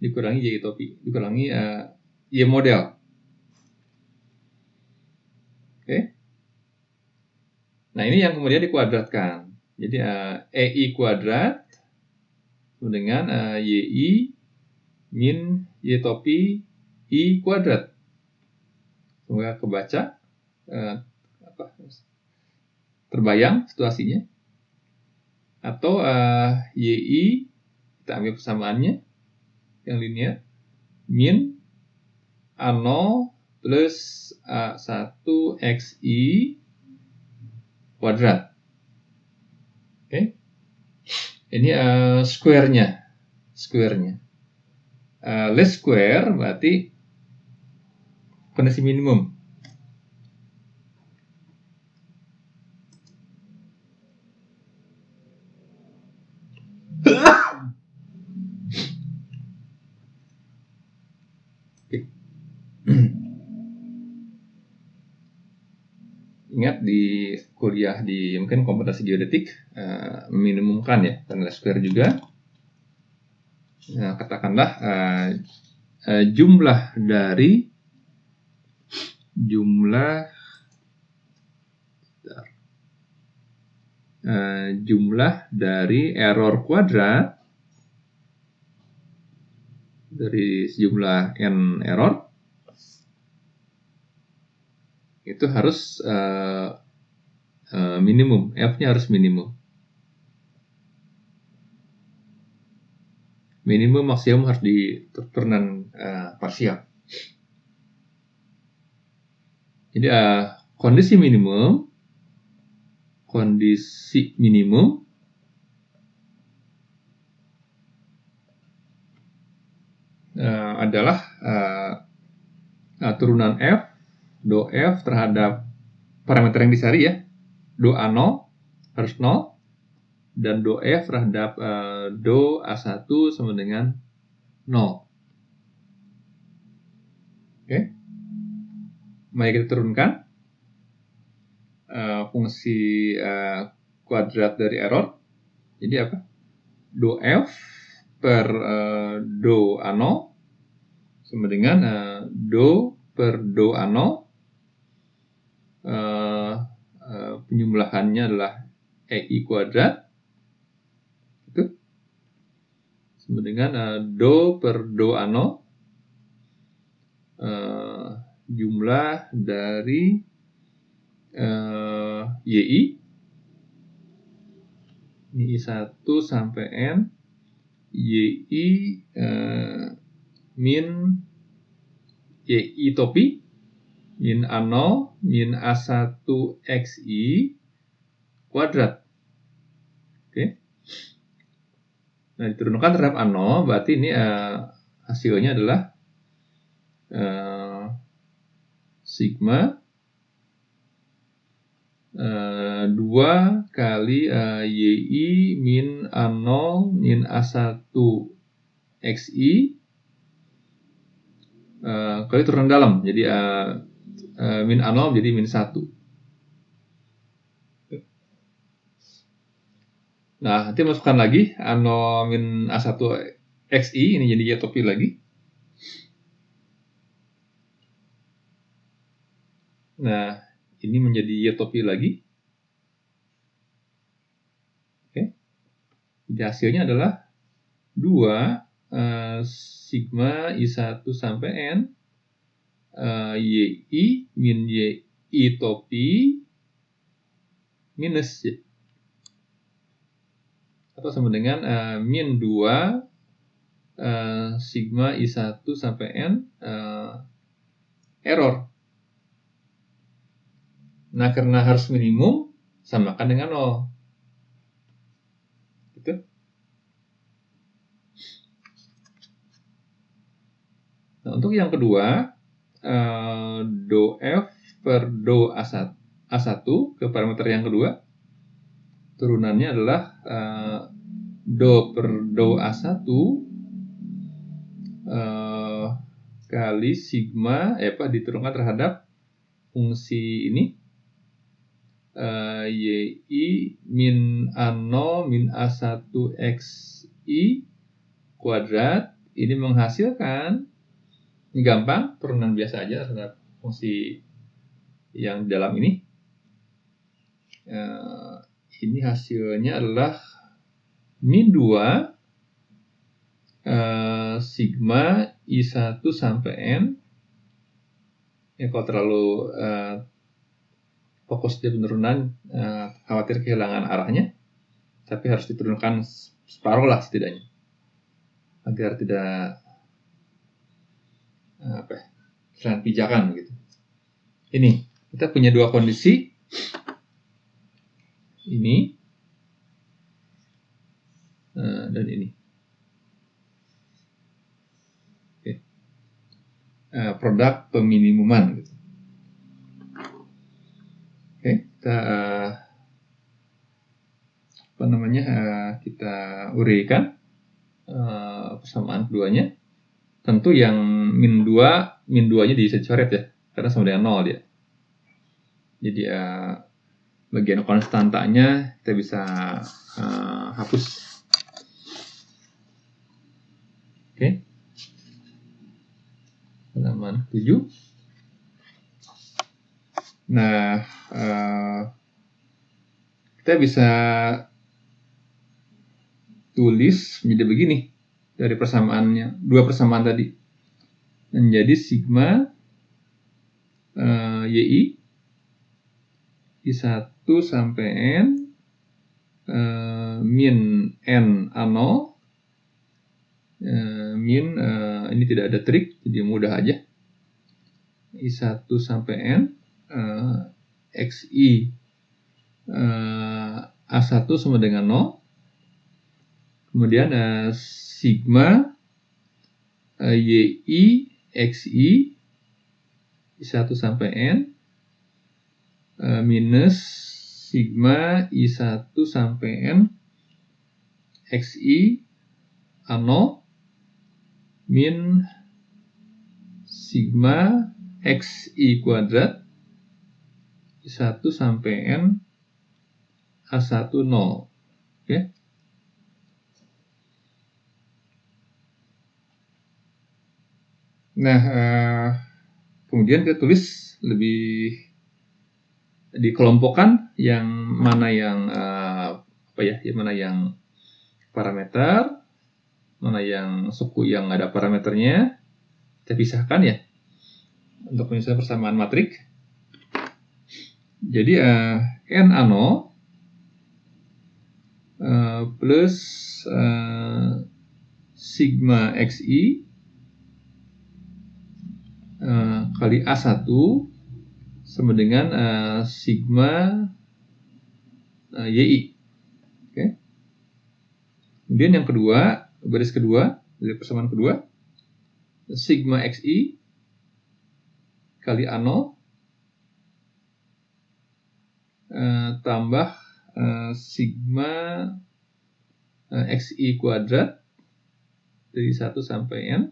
dikurangi YI topi, dikurangi Y model. Oke. Nah, ini yang kemudian dikuadratkan. Jadi EI kuadrat dengan YI min Y topi I kuadrat. Semoga kebaca, terbayang situasinya. Atau YI, kita ambil persamaannya yang linear, min A0 plus A1 XI kuadrat. Oke. Ini square-nya. Least square berarti kondisi minimum. Ingat di kuliah di mungkin komputasi geodetik meminimumkan ya, dan least square juga. Nah, katakanlah jumlah dari error kuadrat dari sejumlah n error itu harus minimum, f-nya harus minimum. Minimum maksimum harus di turunan parsial. Jadi kondisi minimum adalah turunan f, do f terhadap parameter yang dicari ya, do A0 harus 0, dan do f terhadap do A1 sama dengan 0. Oke. Mari kita turunkan fungsi kuadrat dari error. Jadi apa? Do f per do A0 sama dengan do per do A0, penjumlahannya adalah EI kuadrat, itu sama dengan do per do A0, jumlah dari YI, ini 1 sampai N, YI min YI topi, min A0, min A1 XI kuadrat. Oke. Nah, diturunkan terhadap A0, berarti ini hasilnya adalah sigma 2 kali YI min A0 min A1 XI kali turunan dalam. Jadi min A0 jadi min 1. Nah, nanti masukkan lagi A0 min A1 XI, ini jadi Y topi lagi. Nah, ini menjadi Y topi lagi. Oke. Jadi hasilnya adalah 2 sigma I1 sampai N YI min YI topi minus Y. Atau sama dengan min 2 sigma I1 sampai N error. Nah, karena harus minimum, samakan dengan 0. Gitu. Nah, untuk yang kedua, do F per do A1 ke parameter yang kedua, turunannya adalah do per do A1 kali sigma, diturunkan terhadap fungsi ini, YI min A0 min A1 XI kuadrat. Ini menghasilkan, ini gampang, turunan biasa aja terhadap fungsi yang di dalam ini. Ini hasilnya adalah min 2 sigma I1 sampai N. Ya, kalau terlalu fokus di penurunan, khawatir kehilangan arahnya, tapi harus diturunkan separuh lah setidaknya, agar tidak kehilangan pijakan gitu. Ini kita punya dua kondisi, ini dan ini. Oke. Produk peminimuman gitu. Oke, kita kita uraikan persamaan keduanya. Tentu yang min 2-nya bisa dicoret ya, karena sama dengan 0 dia. Jadi bagian konstantanya kita bisa hapus. Oke. Halaman 7. Nah, kita bisa tulis menjadi begini dari persamaannya, dua persamaan tadi menjadi sigma yi I1 sampai N min N A0 min ini tidak ada trik, jadi mudah aja, I1 sampai N xi A1 sama dengan 0. Kemudian sigma yi xi I1 sampai N minus sigma I1 sampai N xi A0 min sigma xi kuadrat I1 sampai N A1 0. Oke. Nah, kemudian kita tulis lebih dikelompokkan yang mana yang mana yang parameter, mana yang suku yang ada parameternya, kita pisahkan ya untuk penyusunan persamaan matrik. Jadi N0 plus sigma xi kali A1 sama dengan sigma yi. Oke. Kemudian yang kedua, baris kedua dari persamaan kedua, sigma xi kali A0 tambah sigma xi kuadrat dari 1 sampai N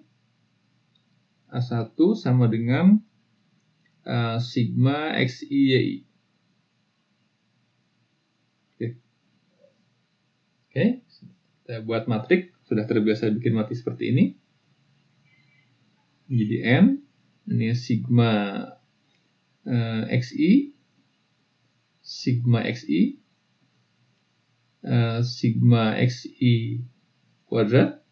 A1 sama dengan sigma xi yi. Oke, kita buat matrik, sudah terbiasa bikin matrik seperti ini. Jadi N, ini sigma xi, sigma xi, sigma xi kuadrat.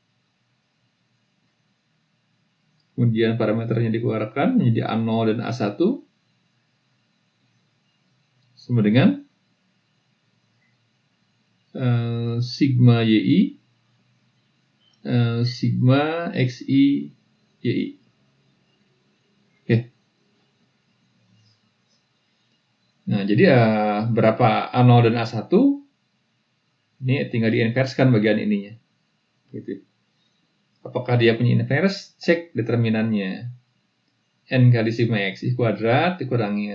Kemudian parameternya dikeluarkan menjadi A0 dan A1 sama dengan sigma yi, sigma xi yi. Oke. Nah, jadi berapa A0 dan A1 ini tinggal diinverskan bagian ininya. Gitu. Apakah dia punya inverse? Cek determinannya. N kali sigma xi kuadrat dikurangi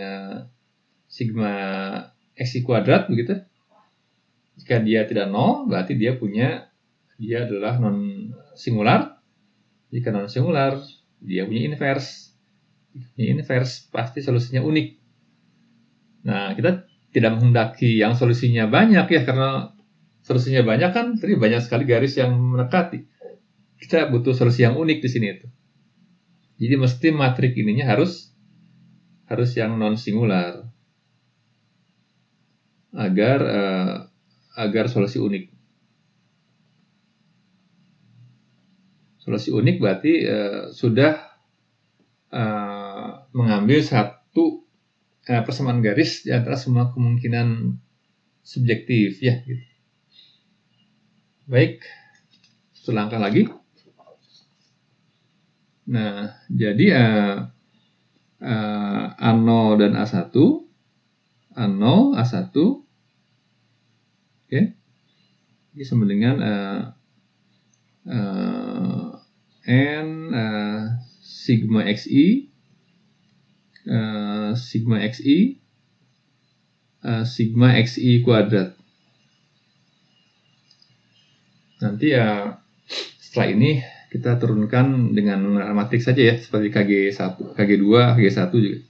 sigma xi kuadrat, begitu. Jika dia tidak 0, berarti dia adalah non singular. Jika non singular, dia punya inverse. Punya inverse pasti solusinya unik. Nah, kita tidak menghendaki yang solusinya banyak ya, karena solusinya banyak kan, tadi banyak sekali garis yang mendekati. Kita butuh solusi yang unik di sini itu. Jadi mesti matrik ininya harus yang non singular agar solusi unik. Solusi unik berarti sudah mengambil satu persamaan garis di antara semua kemungkinan subjektif ya. Gitu. Baik, satu langkah lagi. Nah, jadi A0 dan A1, A0, A1, oke, ini sama dengan N sigma XI, sigma XI, sigma XI kuadrat. Nanti setelah ini kita turunkan dengan menggunakan matrik saja ya, seperti KG1, KG2, KG1 juga.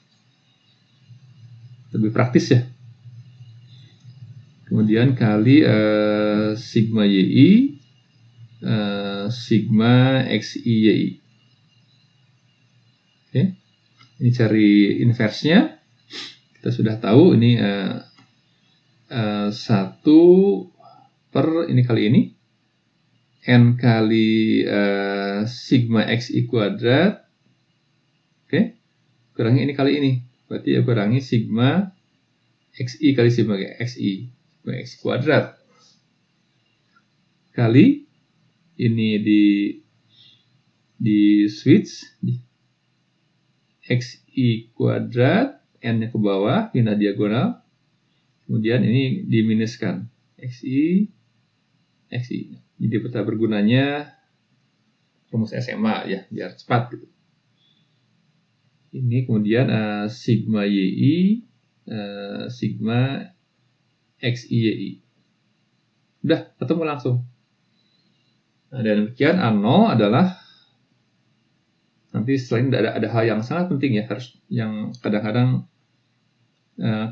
Lebih praktis ya. Kemudian kali sigma YI, sigma XI YI. Oke. Ini cari inversnya. Kita sudah tahu ini 1 per ini kali ini. N kali sigma XI kuadrat. Oke. Kurangi ini kali ini. Berarti ya kurangi sigma XI kali sigma XI. Sigma XI kuadrat. Kali ini di switch. XI kuadrat. N-nya ke bawah. Pindah diagonal. Kemudian ini diminuskan. XI. Jadi peta bergunanya rumus SMA ya, biar cepat gitu. Ini kemudian sigma YI, sigma XI YI. Udah, ketemu langsung. Nah, dan demikian A0 adalah, nanti selain ada hal yang sangat penting ya, harus yang kadang-kadang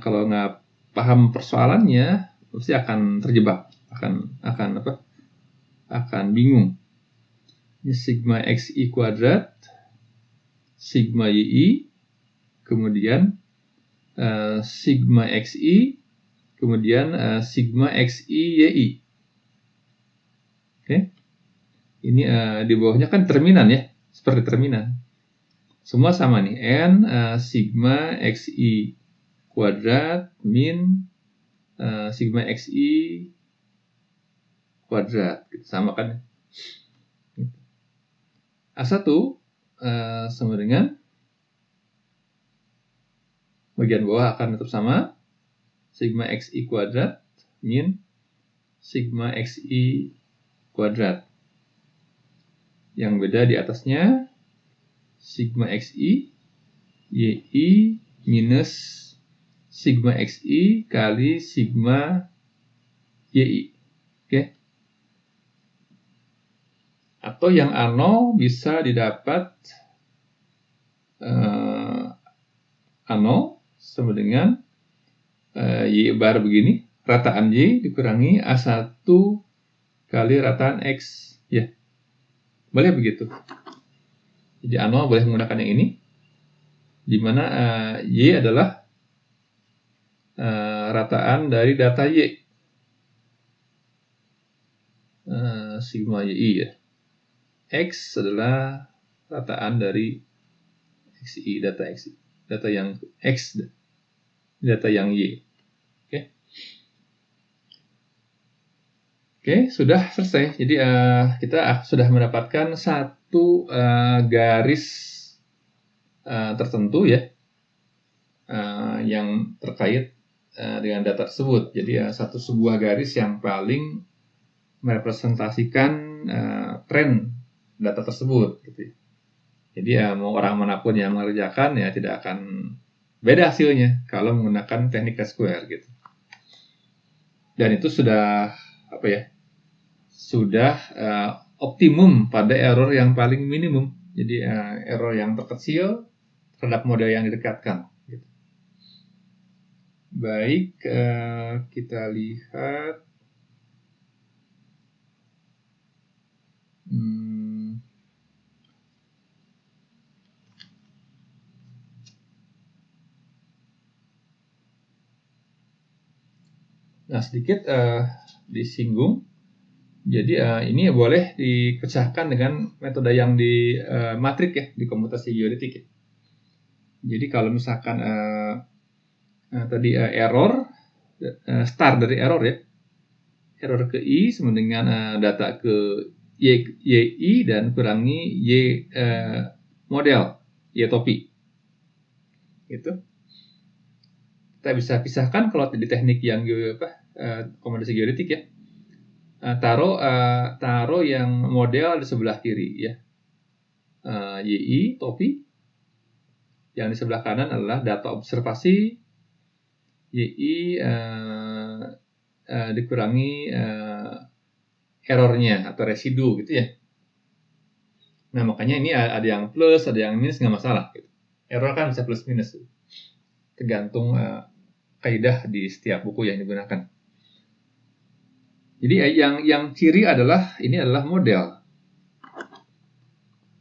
kalau nggak paham persoalannya, pasti akan terjebak, akan bingung. Ini sigma XI kuadrat, sigma YI, kemudian sigma XI, kemudian sigma XI YI. Oke. Ini di bawahnya kan terminan ya, seperti terminan. Semua sama nih, N sigma XI kuadrat min sigma XI kuadrat, sama kan? A1 sama dengan bagian bawah akan tetap sama, sigma XI kuadrat min sigma XI kuadrat. Yang beda di atasnya sigma XI YI minus sigma XI kali sigma YI. Oke. Atau yang A0 bisa didapat A0 sama dengan Y bar begini, rataan Y dikurangi A1 kali rataan X ya. Boleh begitu. Jadi A0 boleh menggunakan yang ini, di mana Y adalah rataan dari data Y, sigma YI ya. X adalah rataan dari XI, data yang X, data yang Y. Oke, sudah selesai. Jadi kita sudah mendapatkan satu garis tertentu ya, yang terkait dengan data tersebut. Jadi sebuah garis yang paling merepresentasikan tren data tersebut gitu. Jadi mau orang manapun yang mengerjakan ya tidak akan beda hasilnya kalau menggunakan teknik T-square gitu. Dan itu sudah sudah optimum pada error yang paling minimum. Jadi error yang terkecil terhadap model yang didekatkan gitu. Baik, kita lihat nah sedikit disinggung Jadi ini boleh dipecahkan dengan metode yang di matrik ya, di komputasi geodetik ya. Jadi kalau misalkan tadi error, start dari error ya, error ke I sama dengan data ke YI dan kurangi Y model, Y topi. Gitu. Kita bisa pisahkan kalau di teknik yang komputasi geodetik ya. Taruh yang model di sebelah kiri ya, YI topi. Yang di sebelah kanan adalah data observasi, YI dikurangi errornya atau residu gitu ya. Nah makanya ini ada yang plus, ada yang minus, nggak masalah. Gitu. Error kan bisa plus minus, tergantung kaidah di setiap buku yang digunakan. Jadi yang ciri adalah ini adalah model.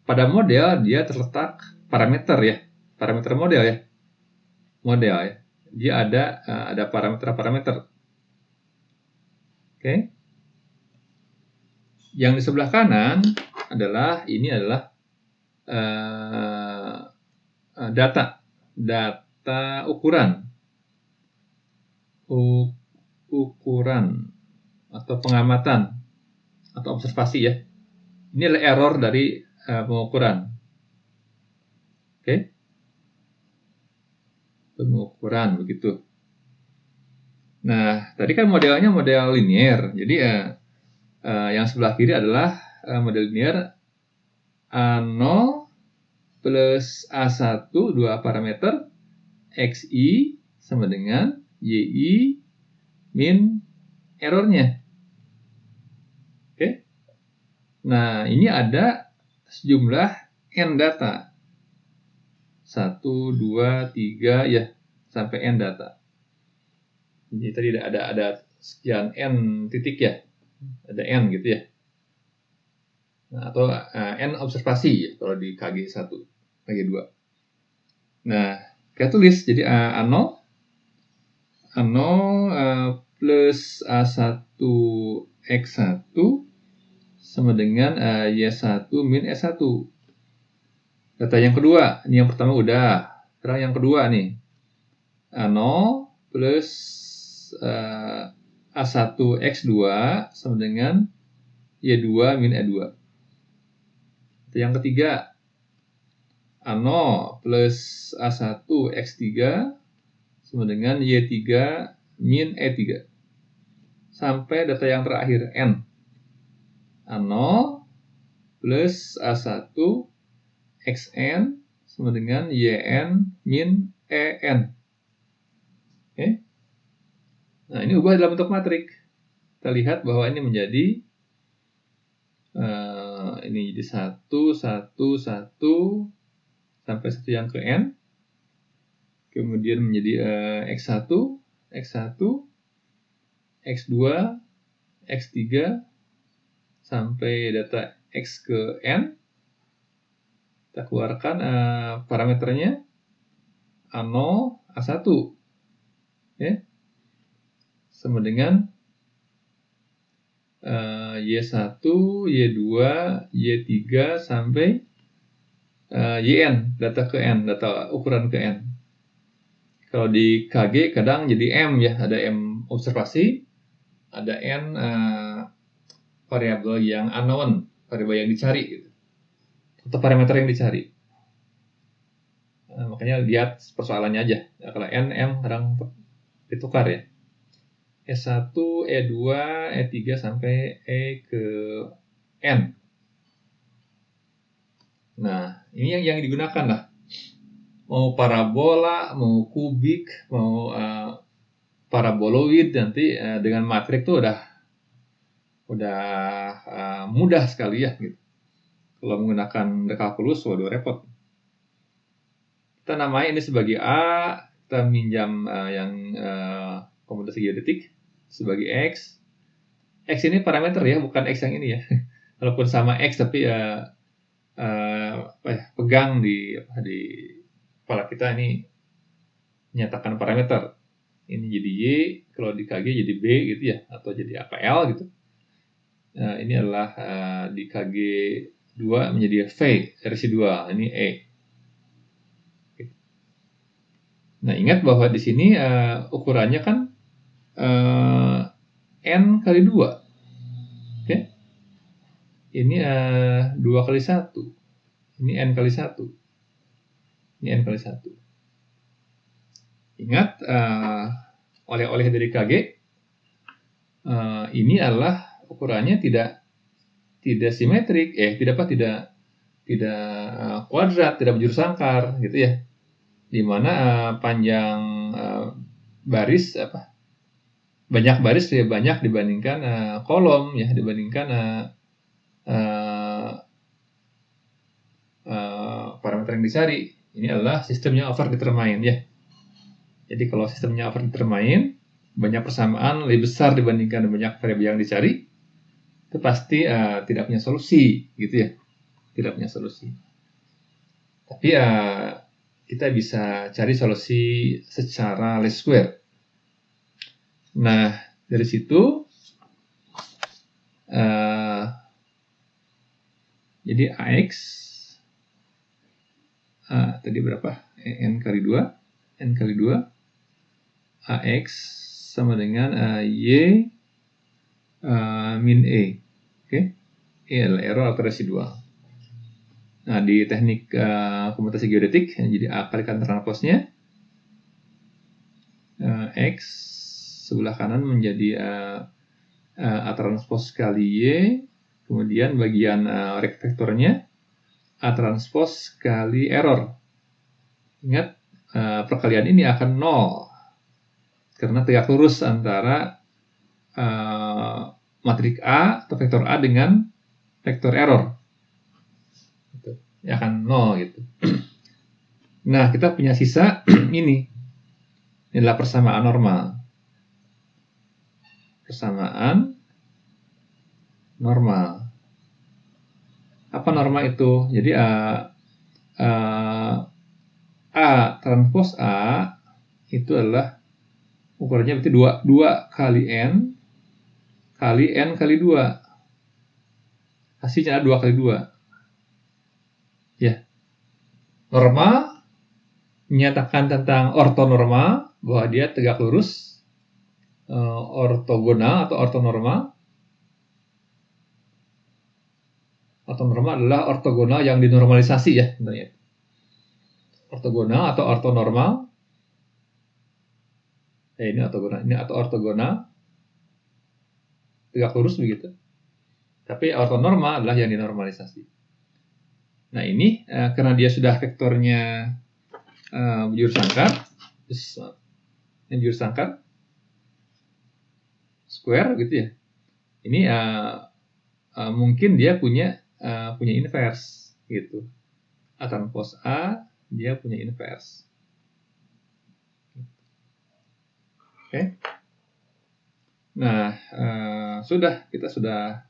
Pada model dia terletak parameter ya, parameter model ya, model ya. Dia ada parameter. Oke. Yang di sebelah kanan adalah data ukuran atau pengamatan atau observasi ya. Ini adalah error dari pengukuran. Oke. Pengukuran begitu. Nah, tadi kan modelnya model linear. Jadi yang sebelah kiri adalah model linear A0 plus A1 dua parameter XI sama dengan YI min errornya. Oke. Nah, ini ada sejumlah n data. 1, 2, 3 ya, sampai n data. Jadi tadi ada sekian n titik ya. Ada n gitu ya. Nah, atau n observasi ya kalau di KG1, KG2. Nah, kita tulis jadi A0 plus A1 X1 sama dengan Y1 min S1. Data yang kedua, ini yang pertama udah. Sekarang yang kedua nih. A0 plus A1 X2 sama dengan Y2 min E2. Data yang ketiga, A0 plus A1 X3 sama dengan Y3 min E3. Sampai data yang terakhir, N. A0 plus A1 XN sama dengan YN min EN. Oke. Nah, ini ubah dalam bentuk matrik. Kita lihat bahwa ini menjadi ini jadi 1, 1, 1 sampai 1 yang ke N. Kemudian menjadi X1, X1, X2, X3 sampai data X ke N. Kita keluarkan parameternya A0, A1 ya, sama dengan Y1, Y2, Y3 sampai YN, data ke N, data ukuran ke N. Kalau di KG kadang jadi M ya, ada M observasi, ada N variabel yang unknown, variabel yang dicari gitu. Atau parameter yang dicari. Makanya lihat persoalannya aja. Nah, kalau N, M kadang ditukar ya. S1, E2, E3 sampai E ke N. Nah, ini yang digunakan lah. Mau parabola, mau kubik, mau paraboloid, nanti dengan matrik tuh udah mudah sekali ya gitu. Kalau menggunakan rekalkulus, waduh repot. Kita namai ini sebagai A, kita minjam yang komputasi geodetik sebagai X. X ini parameter ya, bukan X yang ini ya. Walaupun sama X tapi pegang di kepala kita ini menyatakan parameter. Ini jadi Y, kalau di KG jadi B gitu ya, atau jadi APL gitu. Ini adalah di KG2 menjadi V residual, ini E. Nah, ingat bahwa di sini ukurannya kan N kali 2. Oke? Ini 2 kali 1. Ini N kali 1. Ini N kali 1. Ingat, oleh-oleh dari KG, ini adalah ukurannya tidak simetrik, tidak kuadrat, tidak bujur sangkar, gitu ya. Di mana panjang baris banyak baris lebih banyak dibandingkan kolom ya, dibandingkan parameter yang dicari. Ini adalah sistemnya overdetermined ya. Jadi kalau sistemnya overdetermined, banyak persamaan lebih besar dibandingkan banyak variabel yang dicari, itu pasti tidak punya solusi, gitu ya. Tidak punya solusi. Tapi kita bisa cari solusi secara least square. Nah, dari situ jadi AX tadi berapa? N kali 2 AX sama dengan Y min E. Oke? E adalah error atau residual. Nah, di teknik komputasi geodetik, jadi A kalikan transposnya, X sebelah kanan menjadi A transpos kali Y, kemudian bagian vektornya A transpos kali error. Ingat, perkalian ini akan 0, karena tegak lurus antara matrik A atau vektor A dengan vektor error. Ya akan 0 gitu. Nah, kita punya sisa ini. Ini adalah persamaan normal. Persamaan normal. Apa normal itu? Jadi A transpos A itu adalah ukurannya berarti 2 kali N kali 2. Hasilnya 2 kali 2. Ya. Normal menyatakan tentang ortonormal bahwa dia tegak lurus, ortogonal atau ortonormal. Ortonormal adalah ortogonal yang dinormalisasi ya, sebenarnya. Ortogonal atau ortonormal. Ini ortogonal, ini atau ortogonal. Tegak lurus begitu. Tapi ortonormal adalah yang dinormalisasi. Nah, ini karena dia sudah vektornya bujur sangkar, ini bujur sangkar square gitu ya. Ini mungkin dia punya inverse gitu. A transpos A dia punya inverse. Oke. Nah, kita sudah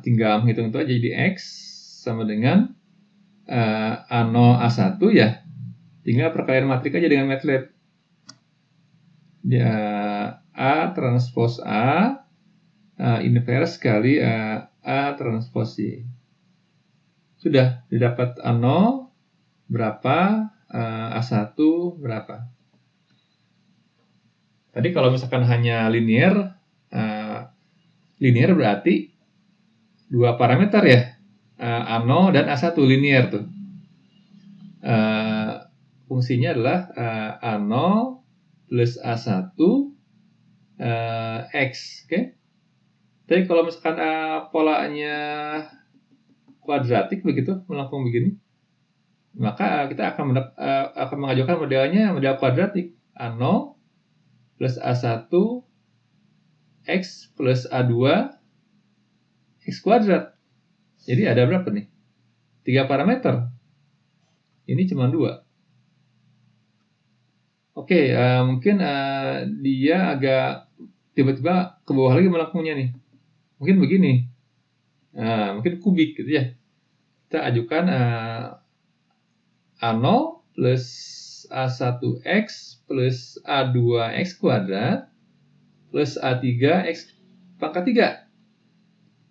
tinggal menghitung itu aja. Jadi X sama dengan A0 A1 ya. Tinggal perkalian matrik aja dengan MATLAB. Dia A transpos A inverse kali A transpos Y. Sudah didapat A0 berapa, A1 berapa. Tadi kalau misalkan hanya linear berarti 2 parameter ya, A0 dan A1 linear tuh. Fungsinya adalah A0 plus A1 X, oke? Tapi kalau misalkan polanya kuadratik begitu, melengkung begini, maka kita akan mengajukan model kuadratik A0 plus A1 X plus A2 X kuadrat. Jadi ada berapa nih? 3 parameter. Ini cuma 2. Oke, mungkin dia agak tiba-tiba ke bawah lagi melengkungnya nih. Mungkin begini. Mungkin kubik gitu ya. Kita ajukan A0 plus A1X plus A2X kuadrat plus A3X pangkat 3.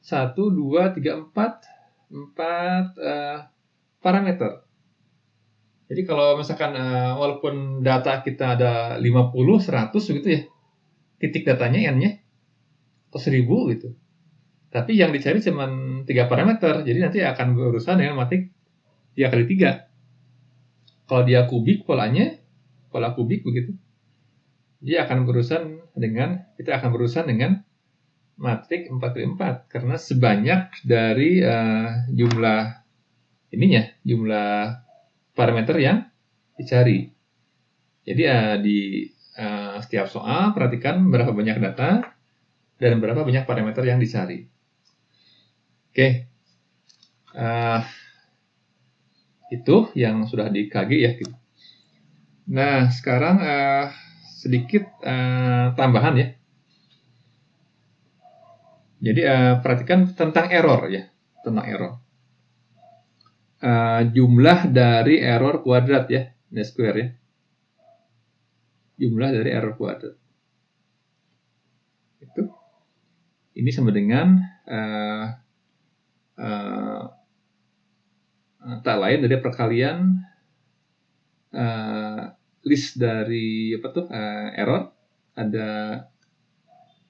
1, 2, 3, 4 parameter. Jadi kalau misalkan walaupun data kita ada 50, 100 gitu ya, titik datanya n-nya atau 1000 gitu. Tapi yang dicari cuma 3 parameter, jadi nanti akan berurusan dengan matik 3 kali 3. Kalau dia kubik polanya, pola kubik begitu, kita akan berurusan dengan matrik 4 kali 4 karena sebanyak dari jumlah parameter yang dicari. Jadi di setiap soal perhatikan berapa banyak data dan berapa banyak parameter yang dicari. Oke, itu yang sudah di KG ya. Nah, sekarang sedikit tambahan ya. Jadi perhatikan tentang error ya, tentang error. Jumlah dari error kuadrat ya, ini square ya. Jumlah dari error kuadrat. Itu. Ini sama dengan tak lain dari perkalian list dari error, ada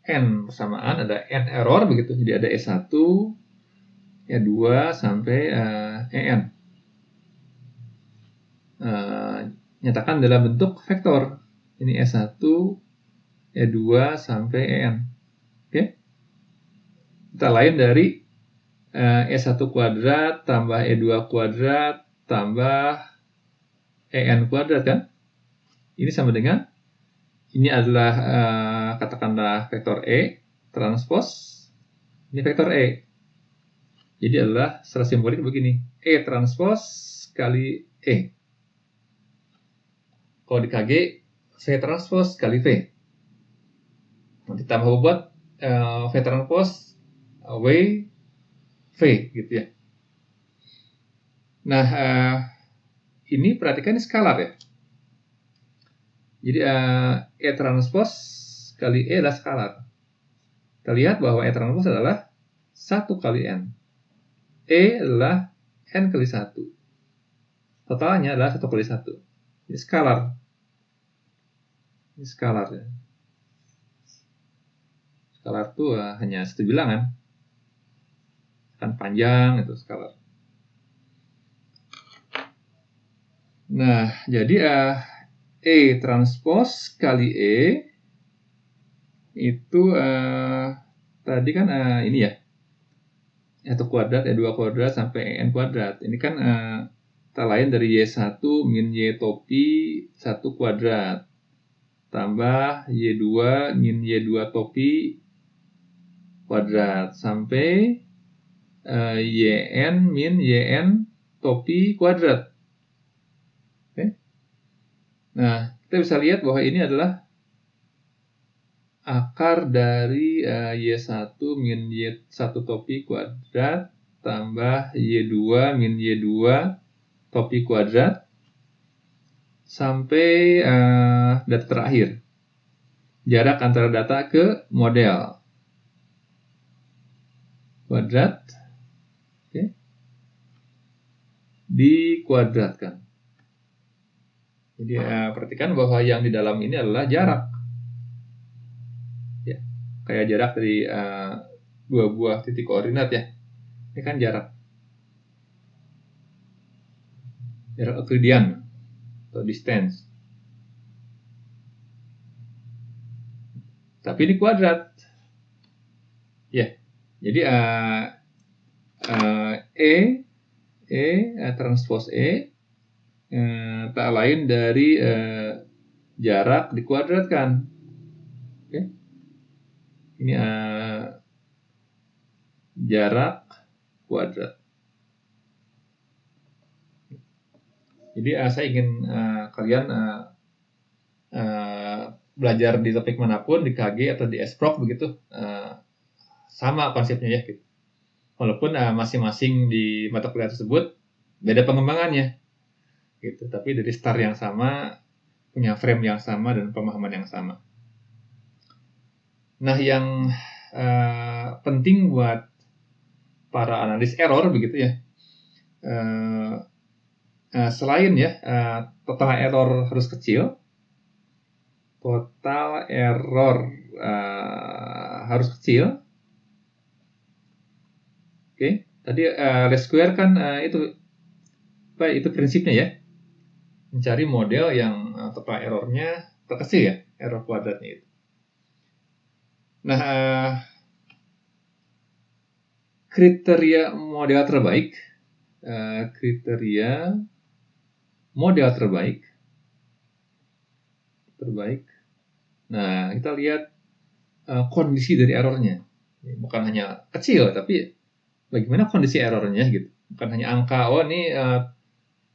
n persamaan, ada n error begitu. Jadi ada E1, E2 sampai En. Nyatakan dalam bentuk vektor. Ini E1, E2 sampai En. Oke. Kita lain dari E1 kuadrat tambah E2 kuadrat tambah En kuadrat kan? Ini sama dengan, ini adalah katakanlah vektor E transpos, ini vektor E. Jadi adalah secara simbolik begini, E transpos kali E. Kalau di KG, V transpos kali V. Nanti tambah bobot V transpos W V gitu ya. Nah, ini perhatikan ini skalar ya. Jadi E transpos kali E adalah skalar. Kita lihat bahwa E transpos adalah 1 kali N. E adalah N kali 1. Totalnya adalah 1 kali 1. Ini skalar. Ini skalar ya. Skalar itu hanya satu bilangan. Kan panjang itu skalar. Nah, jadi E transpos kali E itu tadi kan ini ya, E1 kuadrat, E2 kuadrat sampai En kuadrat. Ini kan tak lain dari Y1 min Y topi 1 kuadrat tambah Y2 min Y2 topi kuadrat sampai Yn min Yn topi kuadrat. Oke. Nah, kita bisa lihat bahwa ini adalah akar dari Y1 min Y1 topi kuadrat tambah Y2 min Y2 topi kuadrat sampai data terakhir. Jarak antara data ke model. Kuadrat. Oke. Dikuadratkan. Jadi perhatikan bahwa yang di dalam ini adalah jarak. Ya, kayak jarak dari dua buah titik koordinat ya. Ini kan jarak. Jarak Euclidean atau distance. Tapi ini kuadrat. Ya. Jadi transpos E tak lain dari jarak dikuadratkan. Oke. Ini jarak kuadrat. Jadi saya ingin kalian belajar di topik manapun, di KG atau di SPROC begitu, sama konsepnya ya. Gitu. Walaupun masing-masing di mata kuliah tersebut beda pengembangannya. Gitu. Tapi dari start yang sama, punya frame yang sama dan pemahaman yang sama. Nah, yang penting buat para analis error begitu ya. Selain ya total error harus kecil, total error harus kecil. Oke, tadi least square kan itu prinsipnya ya, mencari model yang total errornya terkecil ya, error kuadratnya itu. Nah, kriteria model terbaik, Nah, kita lihat kondisi dari errornya. Bukan hanya kecil, tapi bagaimana kondisi errornya gitu. Bukan hanya angka, ini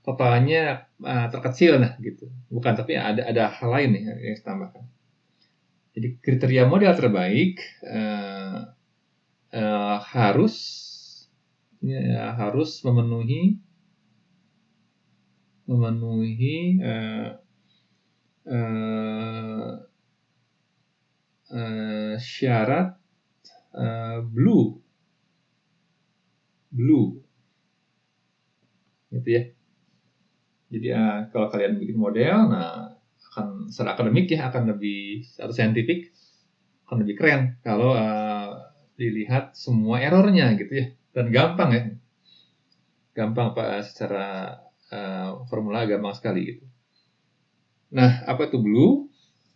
totalnya terkecil nah gitu. Bukan, tapi ada hal lain nih yang saya tambahkan. Jadi kriteria model terbaik harus memenuhi syarat blue gitu ya. Jadi kalau kalian bikin model, nah akan secara akademik ya, akan lebih atau saintifik, akan lebih keren kalau dilihat semua errornya gitu ya, dan gampang ya, secara formula gampang sekali gitu. Nah, apa itu blue?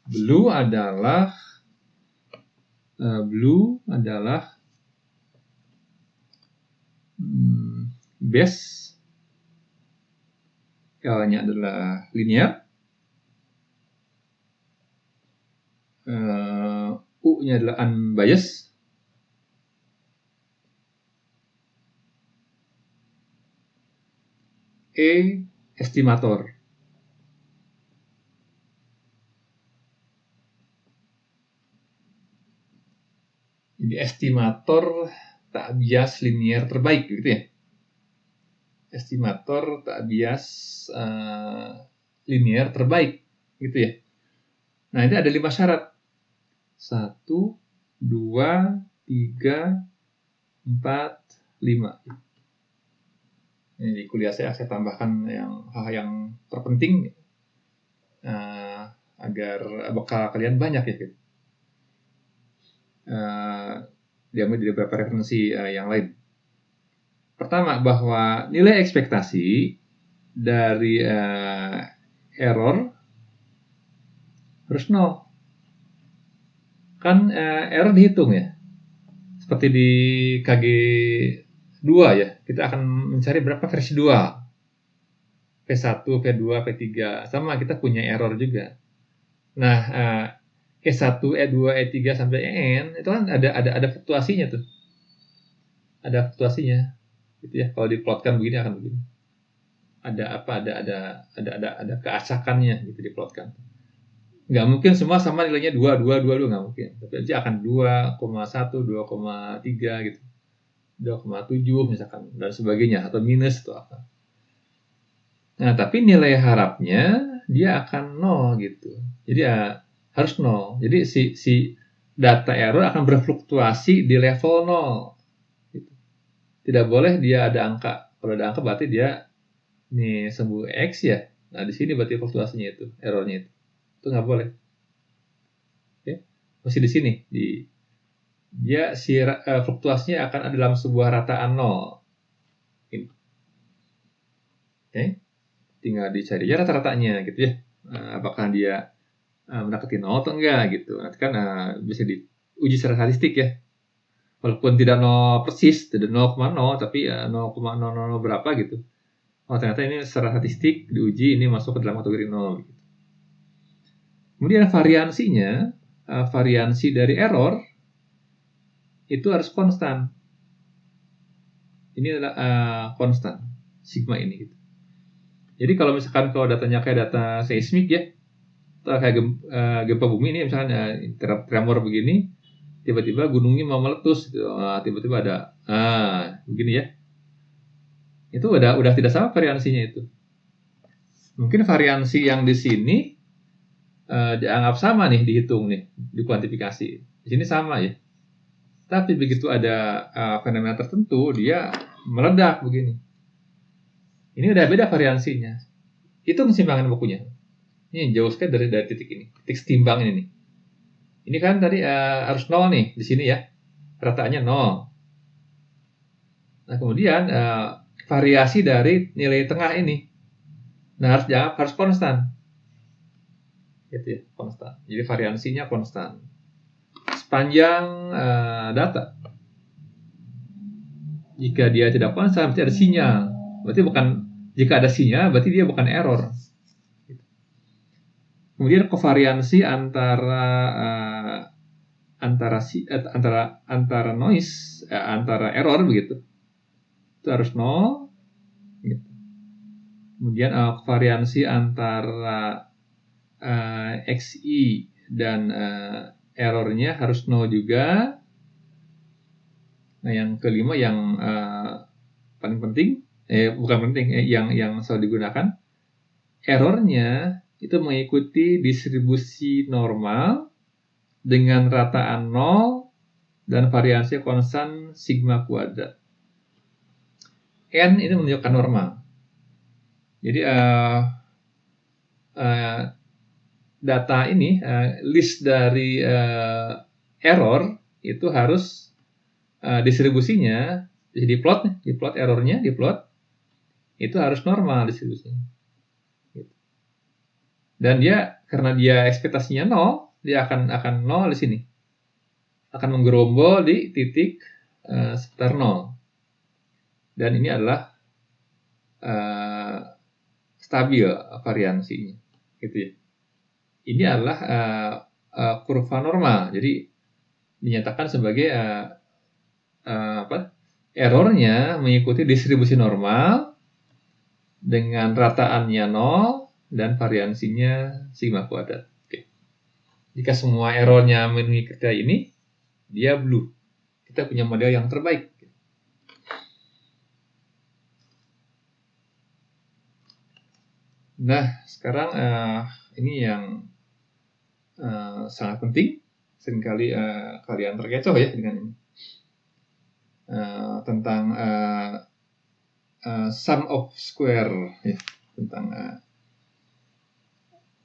Blue adalah base, L-nya adalah linear, U-nya adalah unbiased, E estimator. Jadi estimator tak bias linear terbaik gitu ya. Estimator tak bias linear terbaik gitu ya. Nah, ini ada 5 syarat. 1, 2, 3, 4, 5. Ini di kuliah saya tambahkan hal yang terpenting agar bekal kalian banyak ya gitu. Diambil dari beberapa referensi yang lain. Pertama, bahwa nilai ekspektasi dari error harus 0. Kan error dihitung ya. Seperti di KG 2 ya, kita akan mencari berapa versi 2. P1, P2, P3. Sama, kita punya error juga. Nah, E1, E2, E3 sampai En itu kan ada fluktuasinya tuh. Ada fluktuasinya. Gitu ya. Kalau diplotkan begini akan begini. Ada keacakannya gitu diplotkan. Nggak mungkin semua sama nilainya 2 nggak mungkin. Tapi nanti akan 2,1, 2,3 gitu. 2,7 misalkan dan sebagainya, atau minus atau apa. Nah, tapi nilai harapnya dia akan 0 gitu. Jadi harus 0. Jadi si data error akan berfluktuasi di level 0. Gitu. Tidak boleh dia ada angka. Kalau ada angka berarti dia ini sembuh X ya. Nah, di sini berarti fluktuasinya itu, errornya itu. Itu nggak boleh. Oke. Masih di sini. Dia fluktuasinya akan ada dalam sebuah rataan 0. Ini. Oke. Tinggal dicari aja rata-ratanya gitu ya. Apakah dia mendekati 0 atau enggak gitu. Nanti kan bisa diuji secara statistik ya. Walaupun tidak 0 persis, tidak 0,0, tapi 0,00 berapa gitu. Oh, ternyata ini secara statistik diuji ini masuk ke dalam kategori 0 gitu. Kemudian variansinya, variansi dari error itu harus konstan. Ini adalah konstan, sigma ini gitu. Jadi kalau misalkan datanya kayak data seismik ya, atau kayak gempa bumi ini misalnya tremor begini, tiba-tiba gunungnya mau meletus gitu. Tiba-tiba ada begini ya. Itu udah tidak sama variansinya itu. Mungkin variansi yang di sini dianggap sama nih, dihitung nih, dikuantifikasi. Di sini sama ya. Tapi begitu ada fenomena tertentu, dia meledak begini. Ini udah beda variansinya. Itu keseimbangan bakunya. Ini jauh sekali dari titik ini, titik setimbang ini nih. Ini kan tadi harus 0 nih di sini ya, rataannya 0. Nah kemudian variasi dari nilai tengah ini, nah harus konstan, gitu ya, konstan. Jadi variansinya konstan sepanjang data. Jika dia tidak konstan, berarti ada sinyal. Berarti bukan, jika ada sinyal, berarti dia bukan error. Kemudian kovariansi antara noise, antara error begitu, itu harus 0. Gitu. Kemudian kovariansi antara XI dan errornya harus 0 juga. Nah, yang kelima yang paling penting, bukan penting, yang selalu digunakan, errornya itu mengikuti distribusi normal dengan rataan 0 dan variansi konstan sigma kuadrat. N ini menunjukkan normal. Jadi data ini, list dari error itu harus distribusinya, di plot errornya, itu harus normal distribusinya. Dan dia, karena dia ekspektasinya 0, dia akan 0 di sini. Akan menggerombol di titik sekitar 0. Dan ini adalah stabil variansinya. Gitu ya. Ini adalah kurva normal. Jadi dinyatakan sebagai errornya mengikuti distribusi normal dengan rataannya 0 dan variansinya sigma kuadrat. Oke. Jika semua errornya memenuhi kriteria ini, dia blue. Kita punya model yang terbaik. Nah, sekarang ini yang sangat penting. Seringkali kalian terkecoh ya dengan ini. Tentang sum of square, ya,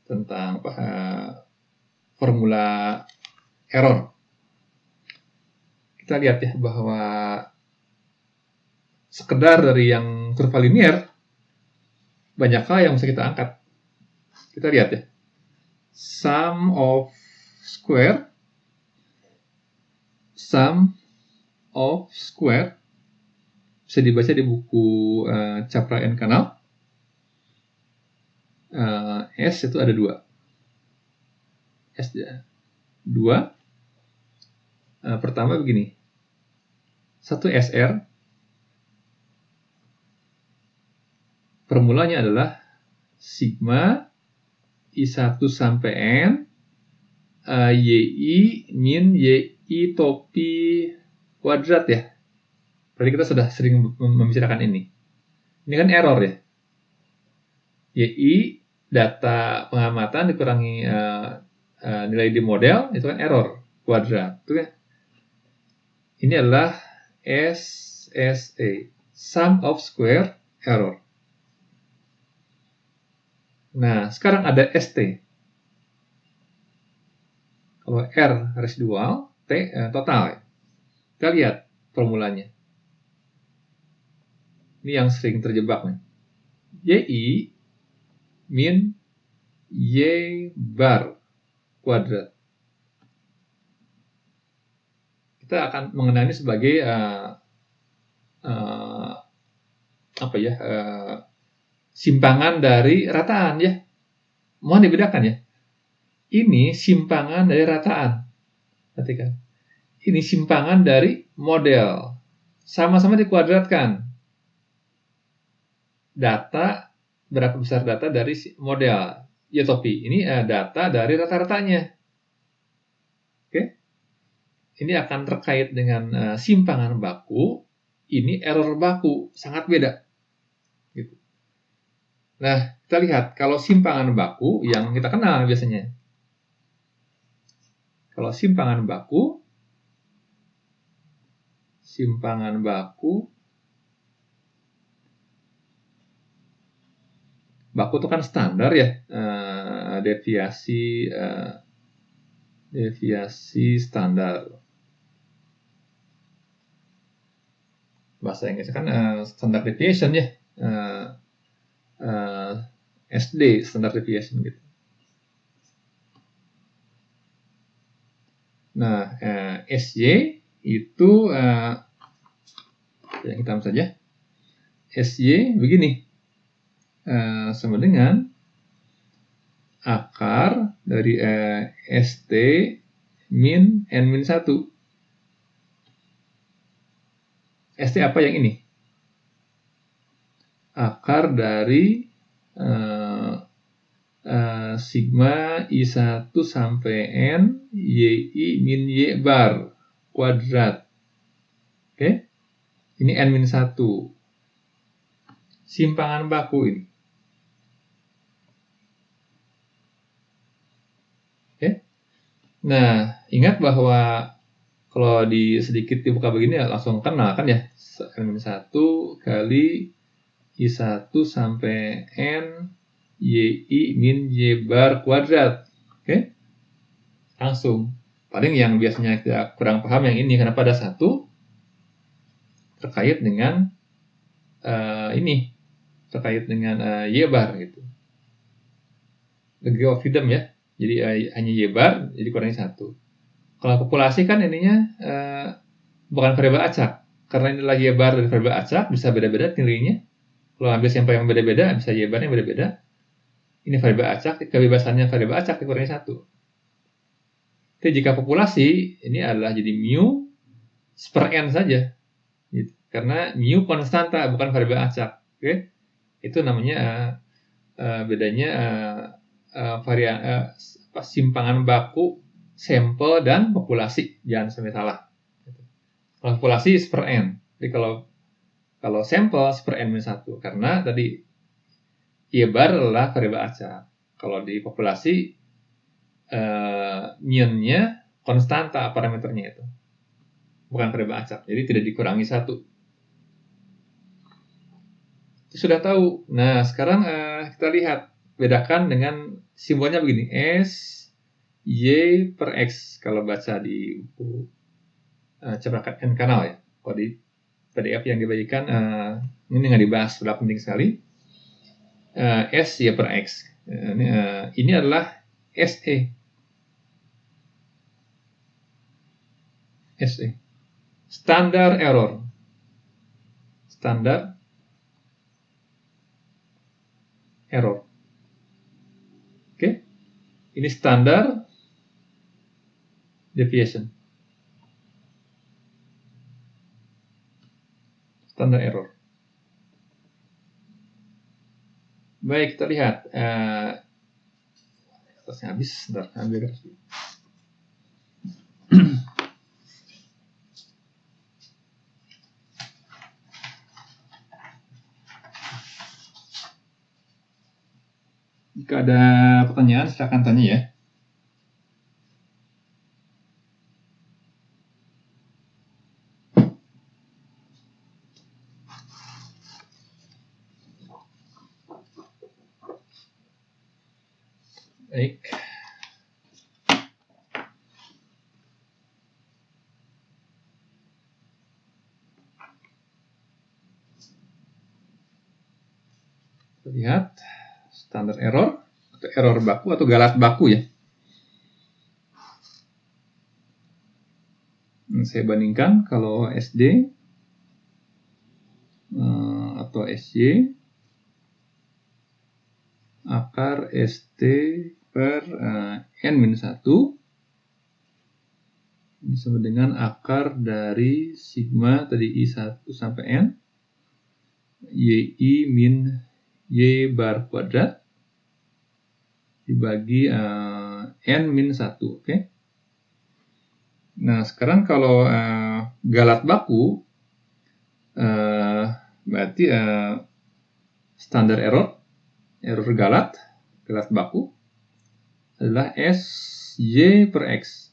tentang formula error. Kita lihat ya bahwa sekedar dari yang kurva linear, banyak hal yang bisa kita angkat. Kita lihat ya, sum of square bisa dibaca di buku Capra and Canal. S itu ada 2. S 2. Pertama begini. 1 SR. Formulanya adalah sigma I1 sampai N YI min YI topi kuadrat ya. Berarti kita sudah sering membicarakan ini. Ini kan error ya. YI data pengamatan dikurangi nilai di model, itu kan error kuadrat. Itu kan. Ini adalah SSA, sum of square error. Nah, sekarang ada ST. Kalau R residual, T total. Kita lihat formulanya. Ini yang sering terjebak nih. YI min Y bar kuadrat. Kita akan mengenali sebagai simpangan dari rataan ya. Mohon dibedakan ya. Ini simpangan dari rataan. Perhatikan. Ini simpangan dari model. Sama-sama dikuadratkan. Data, berapa besar data dari model. Ya topi. Ini data dari rata-ratanya. Oke. Ini akan terkait dengan simpangan baku. Ini error baku. Sangat beda. Gitu. Nah, kita lihat. Kalau simpangan baku yang kita kenal biasanya. Kalau simpangan baku, simpangan baku. Baku itu kan standar ya, deviasi standar. Bahasa Inggris kan standard deviation ya, SD standard deviation gitu. Nah, SY itu yang hitam saja. SY begini, sama dengan akar dari ST min N-1. ST apa yang ini? Akar dari sigma I1 sampai N YI min Y bar kuadrat. Oke? Ini N-1. Simpangan baku ini. Oke? Nah, ingat bahwa kalau sedikit dibuka begini langsung kenal kan ya. N-1 kali I1 sampai N YI min Y bar kuadrat. Oke? Langsung. Paling yang biasanya kita kurang paham yang ini. Kenapa ada 1? Terkait dengan ini. Terkait dengan Y bar gitu. Degree of freedom ya. Jadi hanya Y bar, jadi kurangi 1. Kalau populasi kan ininya bukan variabel acak. Karena ini lagi Y bar dari variabel acak, bisa beda-beda nilainya. Kalau ambil sampel yang beda-beda, bisa Y barnya beda-beda. Ini variabel acak, kebebasannya variabel acak dikurangi 1. Oke, jika populasi, ini adalah jadi mu per N saja. Gitu. Karena mu konstanta, bukan variabel acak. Oke, itu namanya bedanya simpangan baku, sampel, dan populasi. Jangan sampai salah. Kalau populasi per N. Jadi kalau sampel per N-1. Karena tadi Y bar adalah variabel acak. Kalau di populasi mean-nya konstanta parameternya itu. Bukan variabel acak. Jadi tidak dikurangi 1. Itu sudah tahu. Nah, sekarang kita lihat. Bedakan dengan simbolnya begini. S, Y per X. Kalau baca di buku Ceprakat N Kanal ya. Kalau di PDF yang dibagikan, ini nggak dibahas. Sudah penting sekali. S Y per X. Ini adalah SE. SE. Standar error. Standar error. Oke. Ini standar deviation. Standar error. Baik, kita lihat. Kertasnya habis. Bentar, ambil kertas dulu. Jika ada pertanyaan, silakan tanya ya. Baik. Kita lihat standar error atau error baku atau galat baku ya. Saya bandingkan kalau SD atau SY akar ST per N-1 disebut dengan akar dari sigma tadi I1 sampai N YI min Y bar kuadrat dibagi N-1. Oke. Nah, sekarang kalau galat baku berarti standar error galat baku adalah SY per X.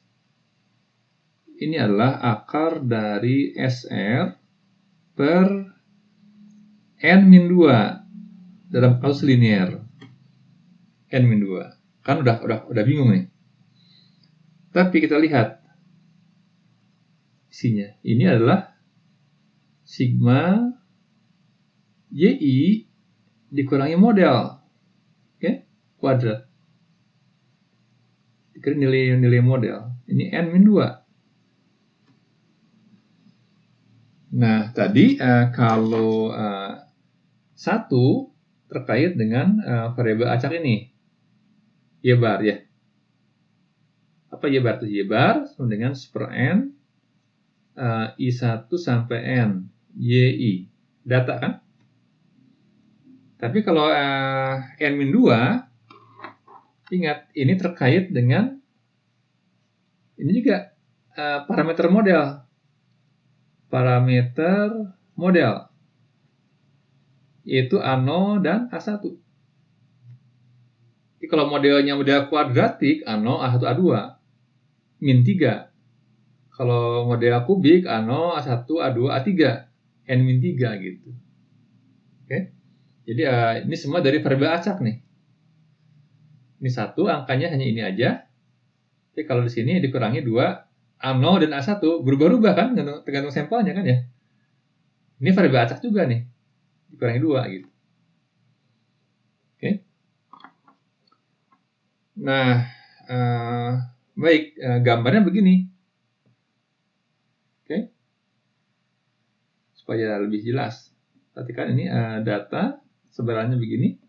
ini adalah akar dari SR per N-2 dalam kasus linear. N-2. Kan udah bingung nih. Tapi kita lihat isinya. Ini adalah sigma YI dikurangi model. Oke? Kuadrat. Dikurangi nilai model. Ini N-2. Nah, tadi kalau satu terkait dengan variabel acak ini. Y bar ya. Apa Y bar itu? Y bar sama dengan per N I1 sampai N YI. Data kan? Tapi kalau N-2, ingat, ini terkait dengan ini juga parameter model. Parameter model. Yaitu ANO dan A1. Jadi kalau modelnya model kuadratik, ANO, A1, A2, min 3. Kalau model kubik, ANO, A1, A2, A3, N min 3 gitu. Oke. Jadi ini semua dari variabel acak nih. Ini satu, angkanya hanya ini aja. Tapi kalau di sini dikurangi 2, ANO dan A1 berubah-ubah kan, tergantung sampelnya kan ya. Ini variabel acak juga nih. Dikurangi 2 gitu. Oke. Nah, baik, gambarnya begini. Oke. Supaya lebih jelas. Perhatikan ini data sebarannya begini.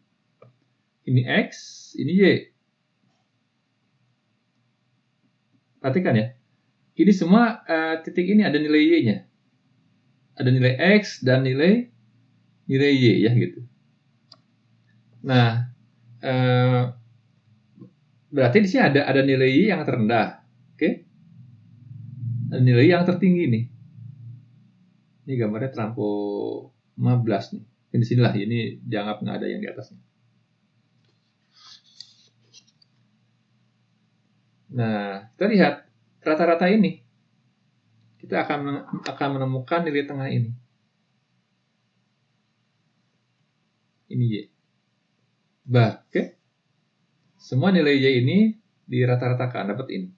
Ini X, ini Y. Perhatikan ya. Ini semua titik ini ada nilai Y-nya. Ada nilai X dan nilai Y ya gitu. Nah, berarti di sini ada nilai Y yang terendah. Oke. Ada nilai Y yang tertinggi nih. Ini gambarnya terlampau 15 nih. Di sinilah, ini dianggap nggak ada yang di atasnya. Nah, kita lihat rata-rata ini. Kita akan menemukan nilai tengah ini. Ini Y. Bar, oke? Semua nilai Y ini dirata-ratakan, dapat ini.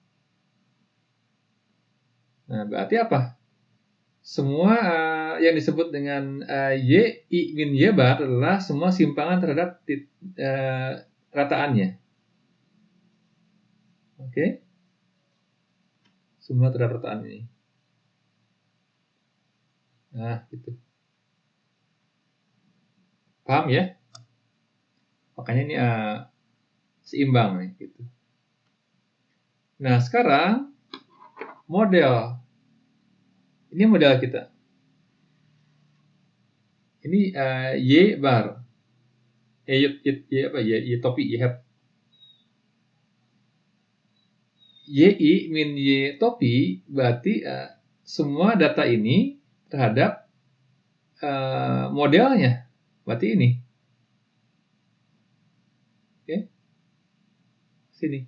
Nah, berarti apa? Semua yang disebut dengan Y, I min Y bar adalah semua simpangan terhadap rataannya. Oke? Semua terhadap rataan ini. Nah, gitu. Paham ya? Makanya ini seimbang nih, gitu. Nah, sekarang model. Ini model kita. Ini Y bar. Y topi, Y hat. YI min Y topi berarti semua data ini terhadap modelnya. Berarti ini. Oke. Sini.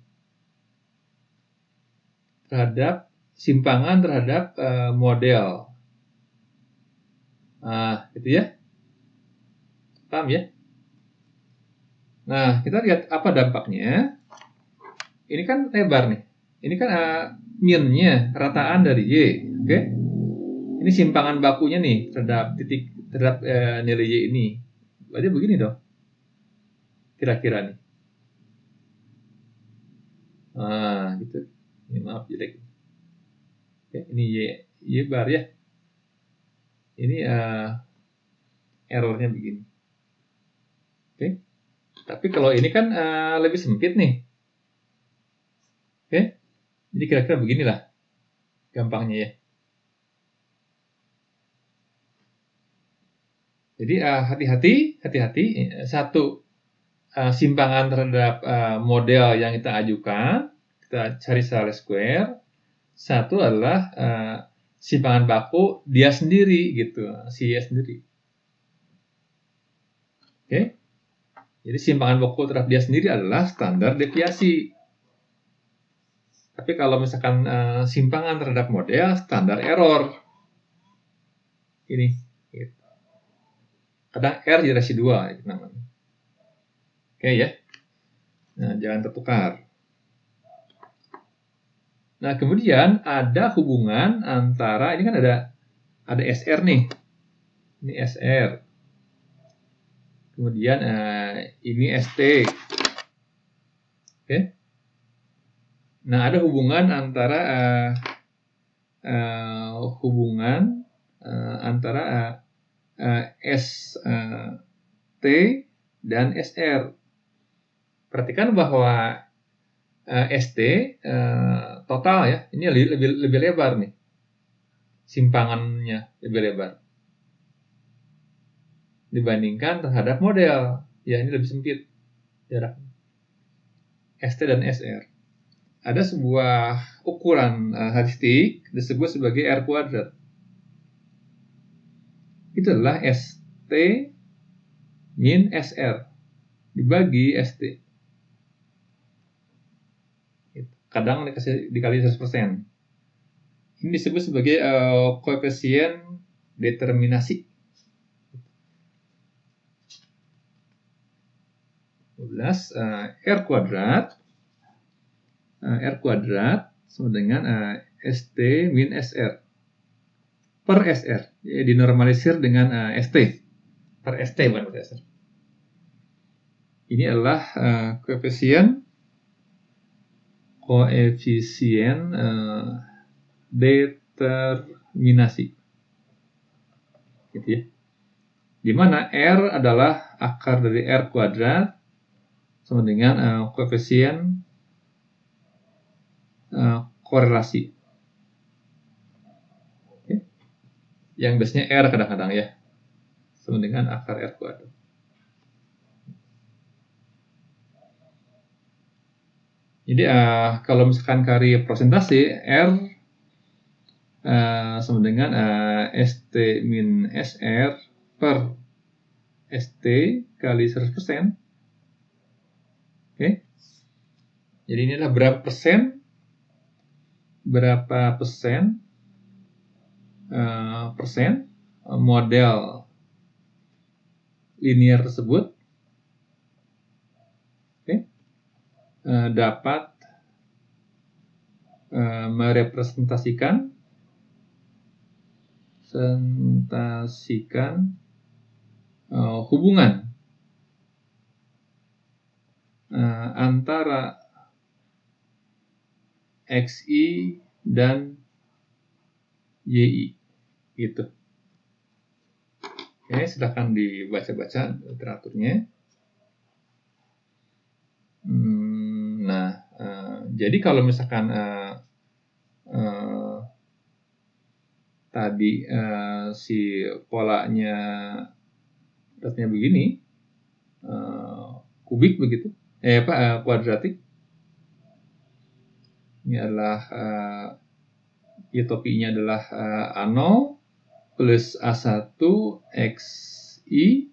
Terhadap simpangan terhadap model. Nah, gitu ya. Paham ya? Nah, kita lihat apa dampaknya. Ini kan lebar nih. Ini kan min-nya, rataan dari Y. Oke? Ini simpangan bakunya nih terhadap nilai Y ini. Berarti begini dong. Kira-kira nih. Nah, gitu. Ini maaf jelek. Oke, ini Y bar ya. Ini errornya begini. Oke. Tapi kalau ini kan lebih sempit nih. Oke. Jadi kira-kira beginilah gampangnya ya. Jadi hati-hati. Satu, simpangan terhadap model yang kita ajukan, kita cari secara square. Satu adalah simpangan baku dia sendiri gitu, si Y sendiri. Oke. Jadi simpangan baku terhadap dia sendiri adalah standar deviasi. Tapi kalau misalkan simpangan terhadap model, standar error. Ini. Gitu. Kadang R jadi residual. Itu namanya. Oke ya. Nah, jangan tertukar. Nah, kemudian ada hubungan antara, ini kan ada SR nih. Ini SR. Kemudian ini ST. Oke. Nah, ada hubungan antara ST dan SR. Perhatikan bahwa ST total ya, ini lebih lebar nih. Simpangannya lebih lebar dibandingkan terhadap model. Ya, ini lebih sempit jarak ST dan SR. Ada sebuah ukuran statistik disebut sebagai R kuadrat. Itu adalah ST min SR dibagi ST. Kadang dikali 100%. Ini disebut sebagai koefisien determinasi. 12 R kuadrat sama dengan ST min SR per SR. Ya, dinormalisir dengan ST per ST bukan per SR. Ini adalah koefisien determinasi. Gitu ya. Di mana R adalah akar dari R kuadrat sama dengan koefisien korelasi. Okay. Yang biasanya R kadang-kadang ya, sama dengan akar R kuadrat. Jadi kalau misalkan cari persentase R sama dengan ST min SR per ST kali 100%. Oke. Jadi ini adalah berapa persen model linear tersebut dapat merepresentasikan hubungan antara XI dan YI gitu. Oke, silahkan dibaca-baca literaturnya. Jadi kalau misalkan tadi si polanya begini, kubik begitu, kuadratik. Ini adalah topinya adalah A0 plus A1 XI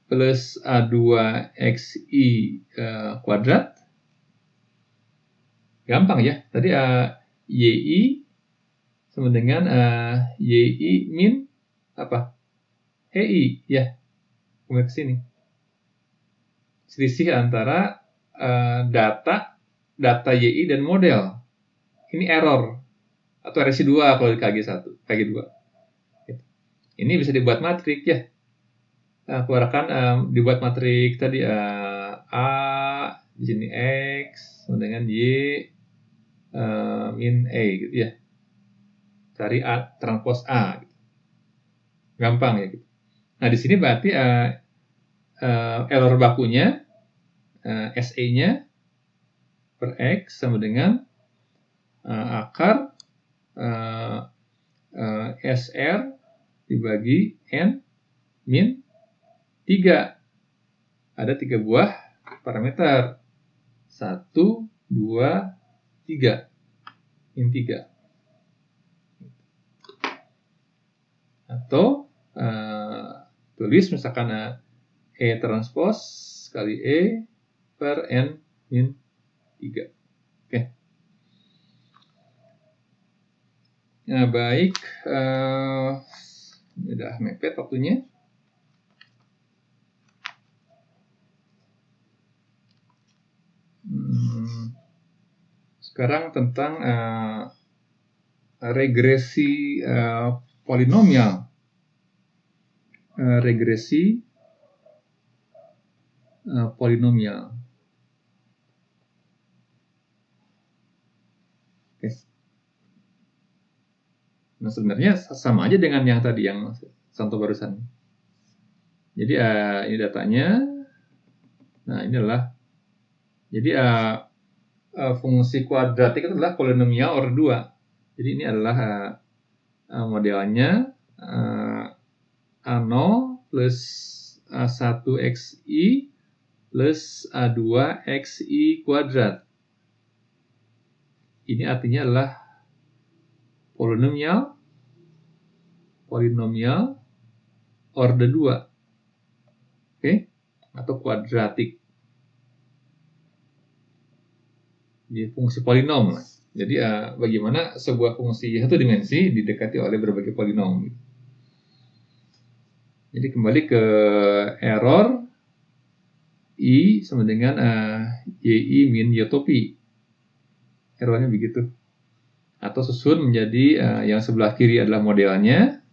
plus A2 XI kuadrat. Gampang ya. Tadi YI sama dengan YI min apa? HI ya. Kemudian ke sini. Selisih antara data YI dan model. Ini error atau residual kalau di KG2. Ini bisa dibuat matrik ya. Keluarkan dibuat matrik tadi A di sini X sama dengan Y min A gitu ya. Cari A transpos A gitu. Gampang ya gitu. Nah, di sini berarti error bakunya SE-nya per X sama dengan akar SR dibagi N min 3. Ada 3 buah parameter. 1, 2, 3. Min 3. Atau tulis misalkan E transpos kali E per N min 3. Oke. Ya, baik. Udah mepet waktunya. Sekarang tentang regresi polinomial. Regresi polinomial. Oke. Nah, sebenarnya sama aja dengan yang tadi yang contoh barusan. Jadi ini datanya. Nah, ini adalah jadi fungsi kuadratik itu adalah polinomial order 2. Jadi ini adalah modelnya A0 plus A1xi plus A2xi kuadrat. Ini artinya adalah polinomial order 2. Oke? Atau kuadratik. Jadi fungsi polinom. Jadi bagaimana sebuah fungsi satu dimensi didekati oleh berbagai polinom. Jadi kembali ke error I sama dengan yi min yotopi. Errornya begitu. Atau susun menjadi yang sebelah kiri adalah modelnya,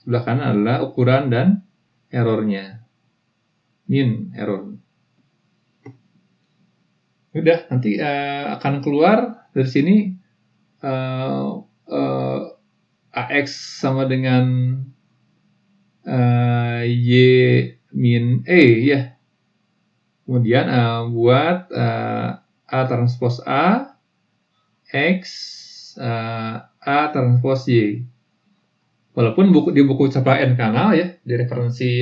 sebelah kanan adalah ukuran dan errornya. Min error. Udah, nanti akan keluar dari sini AX sama dengan Y min E ya. Kemudian buat A transpose A X A transpose Y. Walaupun di buku capaian kanal ya, di referensi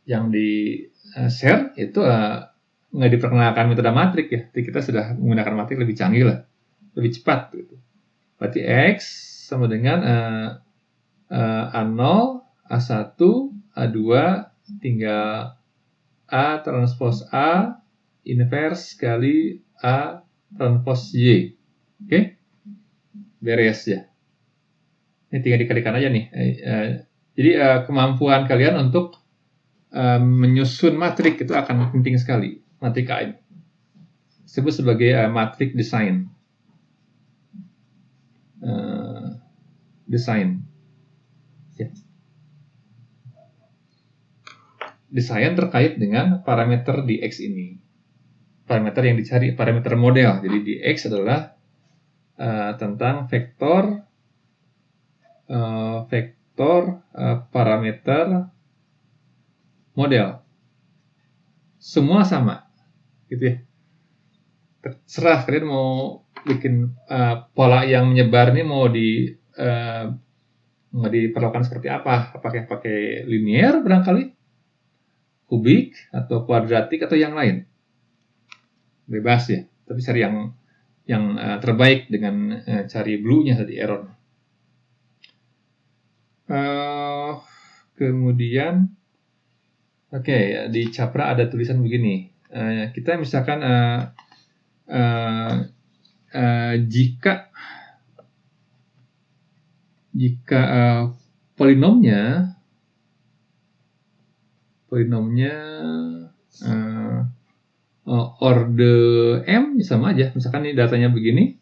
yang di share itu nggak diperkenalkan metode matrik ya. Jadi kita sudah menggunakan matrik lebih canggih lah, lebih cepat gitu. Berarti X sama dengan A0, A1, A2 tinggal A transpose A inverse kali A transpose Y. Oke? Beres ya. Ini tinggal dikalikan aja nih. Jadi kemampuan kalian untuk menyusun matrik itu akan penting sekali. Matrik A ini disebut sebagai matrik desain. Desain. Ya. Desain terkait dengan parameter di X ini. Parameter yang dicari, parameter model. Jadi di X adalah tentang vektor parameter model. Semua sama, gitu ya. Terserah kalian mau bikin pola yang menyebar ini mau diperlakukan seperti apa? Apakah pakai linear barangkali, kubik atau kuadratik atau yang lain? Bebas ya. Tapi cari yang terbaik dengan cari blue-nya tadi error. Kemudian di Capra ada tulisan begini. Kita misalkan jika polinomnya order M sama aja. Misalkan ini datanya begini.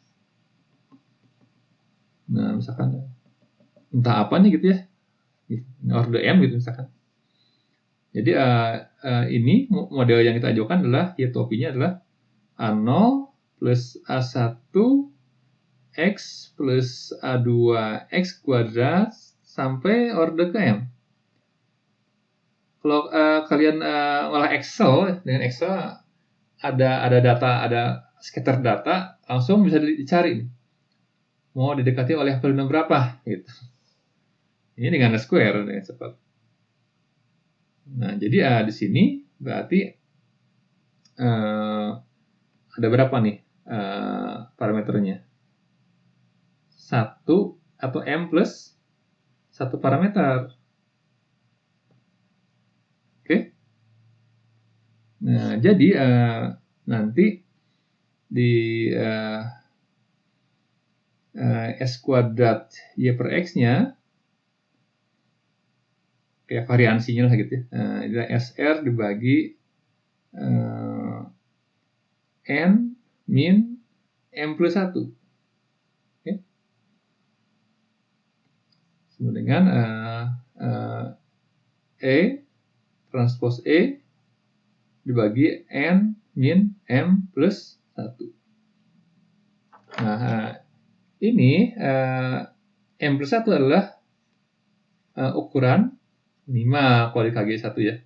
Nah, misalkan entah apa nih gitu ya. Order M gitu misalkan. Jadi ini model yang kita ajukan adalah topinya adalah A0 plus A1 X plus A2 X kuadrat sampai order ke M. Kalau kalian ngolah Excel, dengan Excel ada data, ada scatter data, langsung bisa dicari. Mau didekati oleh polinom berapa gitu. Ini dengan square dengan cepat. Nah, jadi di sini berarti ada berapa nih parameternya? 1 atau M plus 1 parameter. Oke? Nah, jadi nanti di S kuadrat Y per X-nya, kayak variansinya lah gitu ya. Adalah SR dibagi N min M plus 1. Okay. Sama dengan E transpose E dibagi N min M plus 1. Nah, ini M plus 1 adalah ukuran minimal kalau di KG1 ya.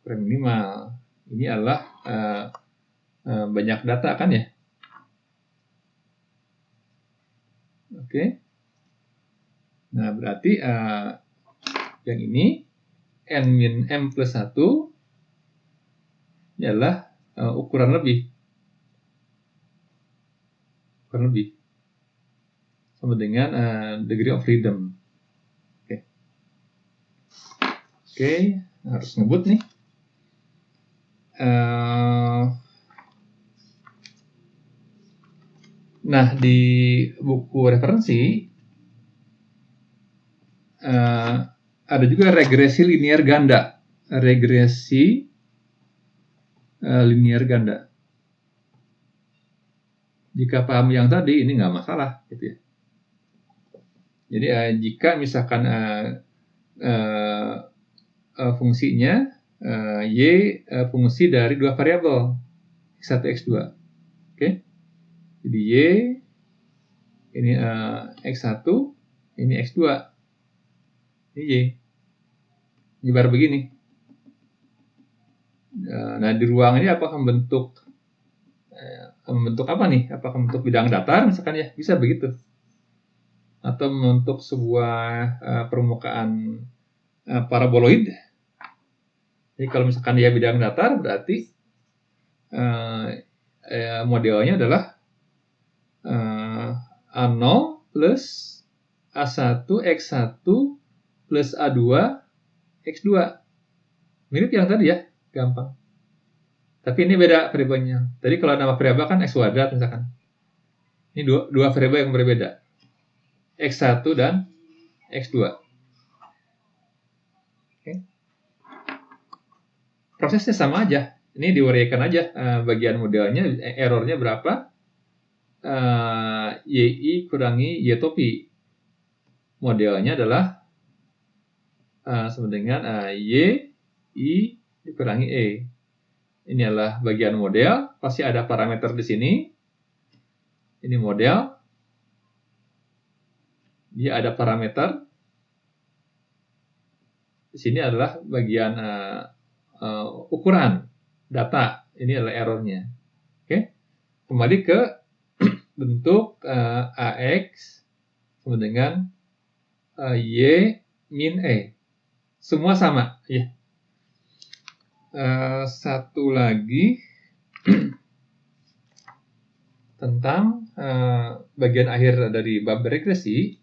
Ukuran minimal. Ini adalah banyak data kan ya. Oke. Nah, berarti yang ini N min M plus 1 ini adalah ukuran lebih. Ukuran lebih. Sama dengan degree of freedom. Oke. Oke, harus ngebut nih. Nah, di buku referensi ada juga regresi linear ganda. Regresi linear ganda. Jika paham yang tadi, ini nggak masalah, gitu ya. Jadi jika misalkan fungsinya y fungsi dari dua variabel x1 x2, oke? Jadi y ini x1, ini x2, ini y. Nyebar begini. Nah, di ruang ini apakah membentuk apa nih? Apakah membentuk bidang datar misalkan ya? Bisa begitu. Atau membentuk sebuah permukaan paraboloid. Jadi kalau misalkan dia bidang datar, berarti modelnya adalah A0 plus A1 X1 plus A2 X2. Mirip yang tadi ya, gampang. Tapi ini beda variabelnya. Tadi kalau nama variabel kan X kuadrat misalkan. Ini dua variabel yang berbeda. X1 dan X2. Okay. Prosesnya sama aja. Ini diuraikan aja bagian modelnya, errornya berapa. YI kurangi Y topi. Modelnya adalah sama dengan Y, I dikurangi E. Ini adalah bagian model. Pasti ada parameter di sini. Ini model. Dia ada parameter. Di sini adalah bagian ukuran data. Ini adalah errornya. Oke. Kembali ke bentuk AX sama dengan Y min E. Semua sama. Ya. Satu lagi tentang bagian akhir dari bab regresi.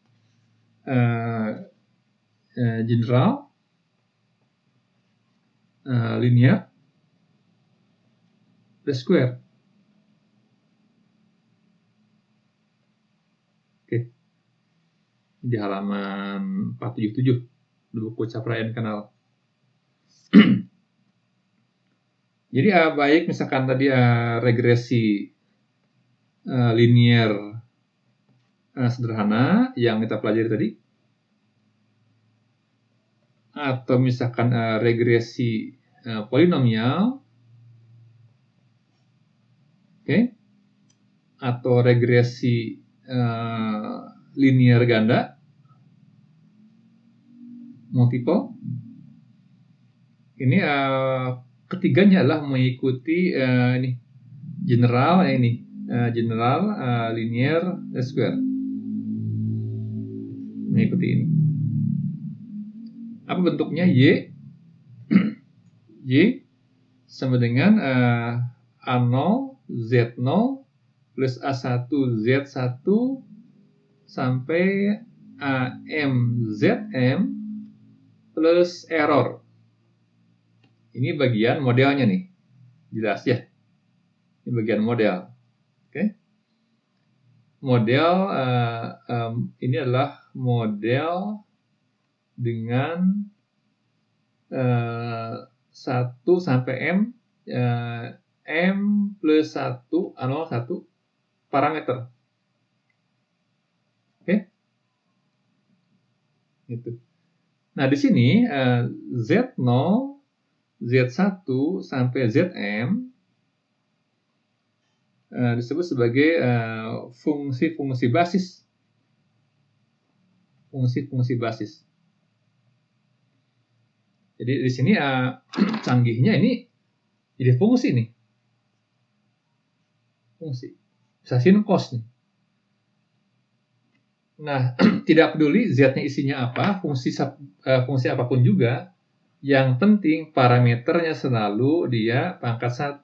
General linear the square. Oke. Di halaman 477 di buku Capra Kanal. Jadi baik misalkan tadi regresi linear sederhana yang kita pelajari tadi, atau misalkan regresi polinomial, oke, atau regresi linear ganda, multiple. Ini ketiganya adalah mengikuti ini general general linear square. Mengikuti ini. Apa bentuknya? Y sama dengan A0 Z0 plus A1 Z1 sampai AM ZM plus error. Ini bagian modelnya nih. Jelas ya. Ini bagian model. Oke. Model ini adalah model dengan 1 sampai M plus 1 parameter. Oke. Gitu. Nah, di sini Z0, Z1 sampai Zm disebut sebagai fungsi-fungsi basis. Fungsi-fungsi basis. Jadi di sini canggihnya ini jadi fungsi nih. Fungsi. Bisa sin cos nih. Nah, tidak peduli Z-nya isinya apa, fungsi apapun juga, yang penting parameternya selalu dia pangkat 1.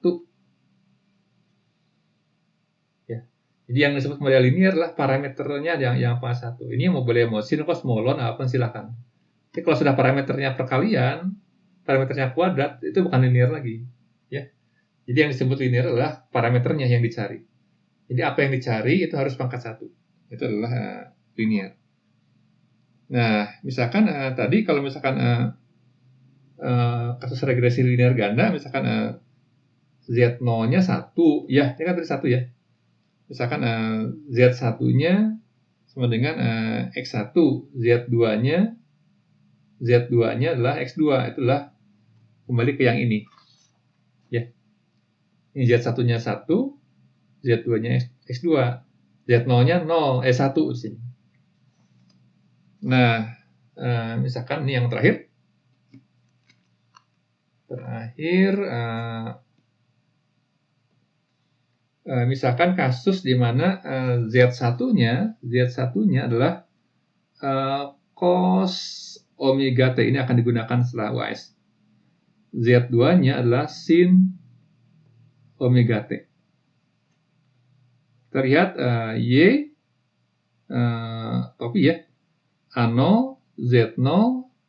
Ya. Jadi yang disebut model linear adalah parameternya yang pangkat 1. Ini mau boleh mau sin, cos, mau ln, apapun silakan. Tapi kalau sudah parameternya perkalian, parameternya kuadrat, itu bukan linear lagi. Ya. Jadi yang disebut linear adalah parameternya yang dicari. Jadi apa yang dicari itu harus pangkat 1. Itu adalah linear. Nah, misalkan tadi kalau misalkan kasus regresi linear ganda, misalkan Z0-nya 1, ya, ini kan tadi 1 ya. Misalkan Z1-nya sama dengan X1, Z2-nya adalah X2, itulah kembali ke yang ini. Ya. Ini Z1-nya 1, Z2-nya X2, Z0-nya 1 di sini. Nah, misalkan ini yang terakhir. Misalkan kasus di mana Z1-nya adalah cos omega T. Ini akan digunakan setelah UAS. Z2-nya adalah sin omega T. Kita lihat Y topi ya. A0 Z0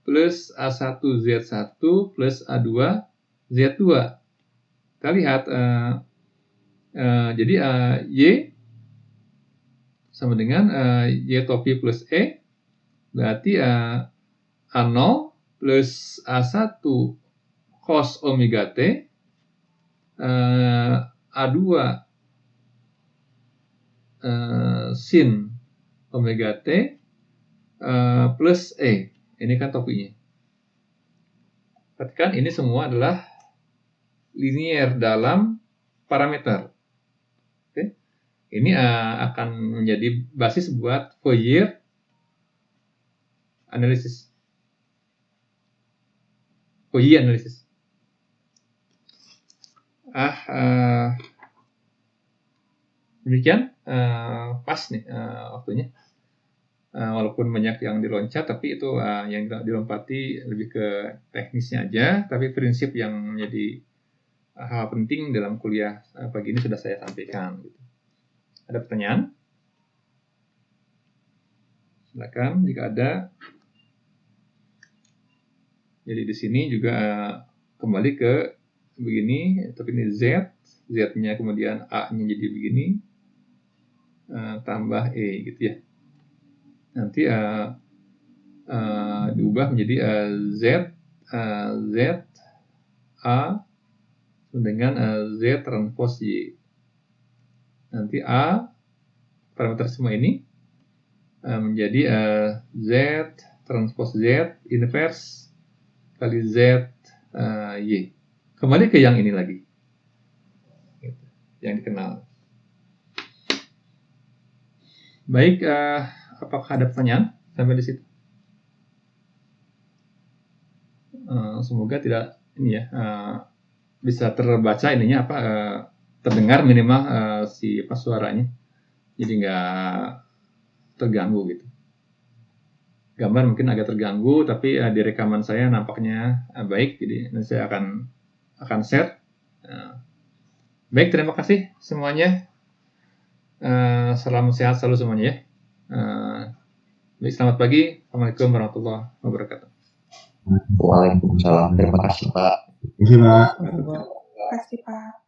plus A1 Z1 plus A2 Z2. Kita lihat jadi Y sama dengan Y topi plus E, berarti A0 plus A1 cos omega T, A2 sin omega T plus E. Ini kan topinya. Perhatikan ini semua adalah linear dalam parameter. Oke. Ini akan menjadi basis buat Fourier analysis. Fourier analysis. Demikian pas nih waktunya. Walaupun banyak yang diloncat, tapi itu yang dilompati lebih ke teknisnya aja, tapi prinsip yang menjadi hal penting dalam kuliah pagi ini sudah saya sampaikan. Ada pertanyaan? Silakan jika ada. Jadi di sini juga kembali ke begini, tapi ini Z-nya kemudian A-nya jadi begini, tambah E gitu ya. Nanti diubah menjadi Z A dengan Z transpose Y. Nanti A parameter semua ini menjadi Z transpose Z inverse kali Z Y. Kembali ke yang ini lagi, gitu, yang dikenal. Baik, apakah ada pertanyaan sampai di situ? Semoga tidak ini ya bisa terbaca ininya terdengar minimal si suaranya, jadi nggak terganggu gitu. Gambar mungkin agak terganggu, tapi di rekaman saya nampaknya baik, jadi nanti saya akan share. Baik, terima kasih semuanya. Salam sehat selalu semuanya ya. Baik, selamat pagi. Assalamualaikum warahmatullahi wabarakatuh. Waalaikumsalam. Terima kasih Pak. Terima kasih, Pak. Terima kasih, Pak.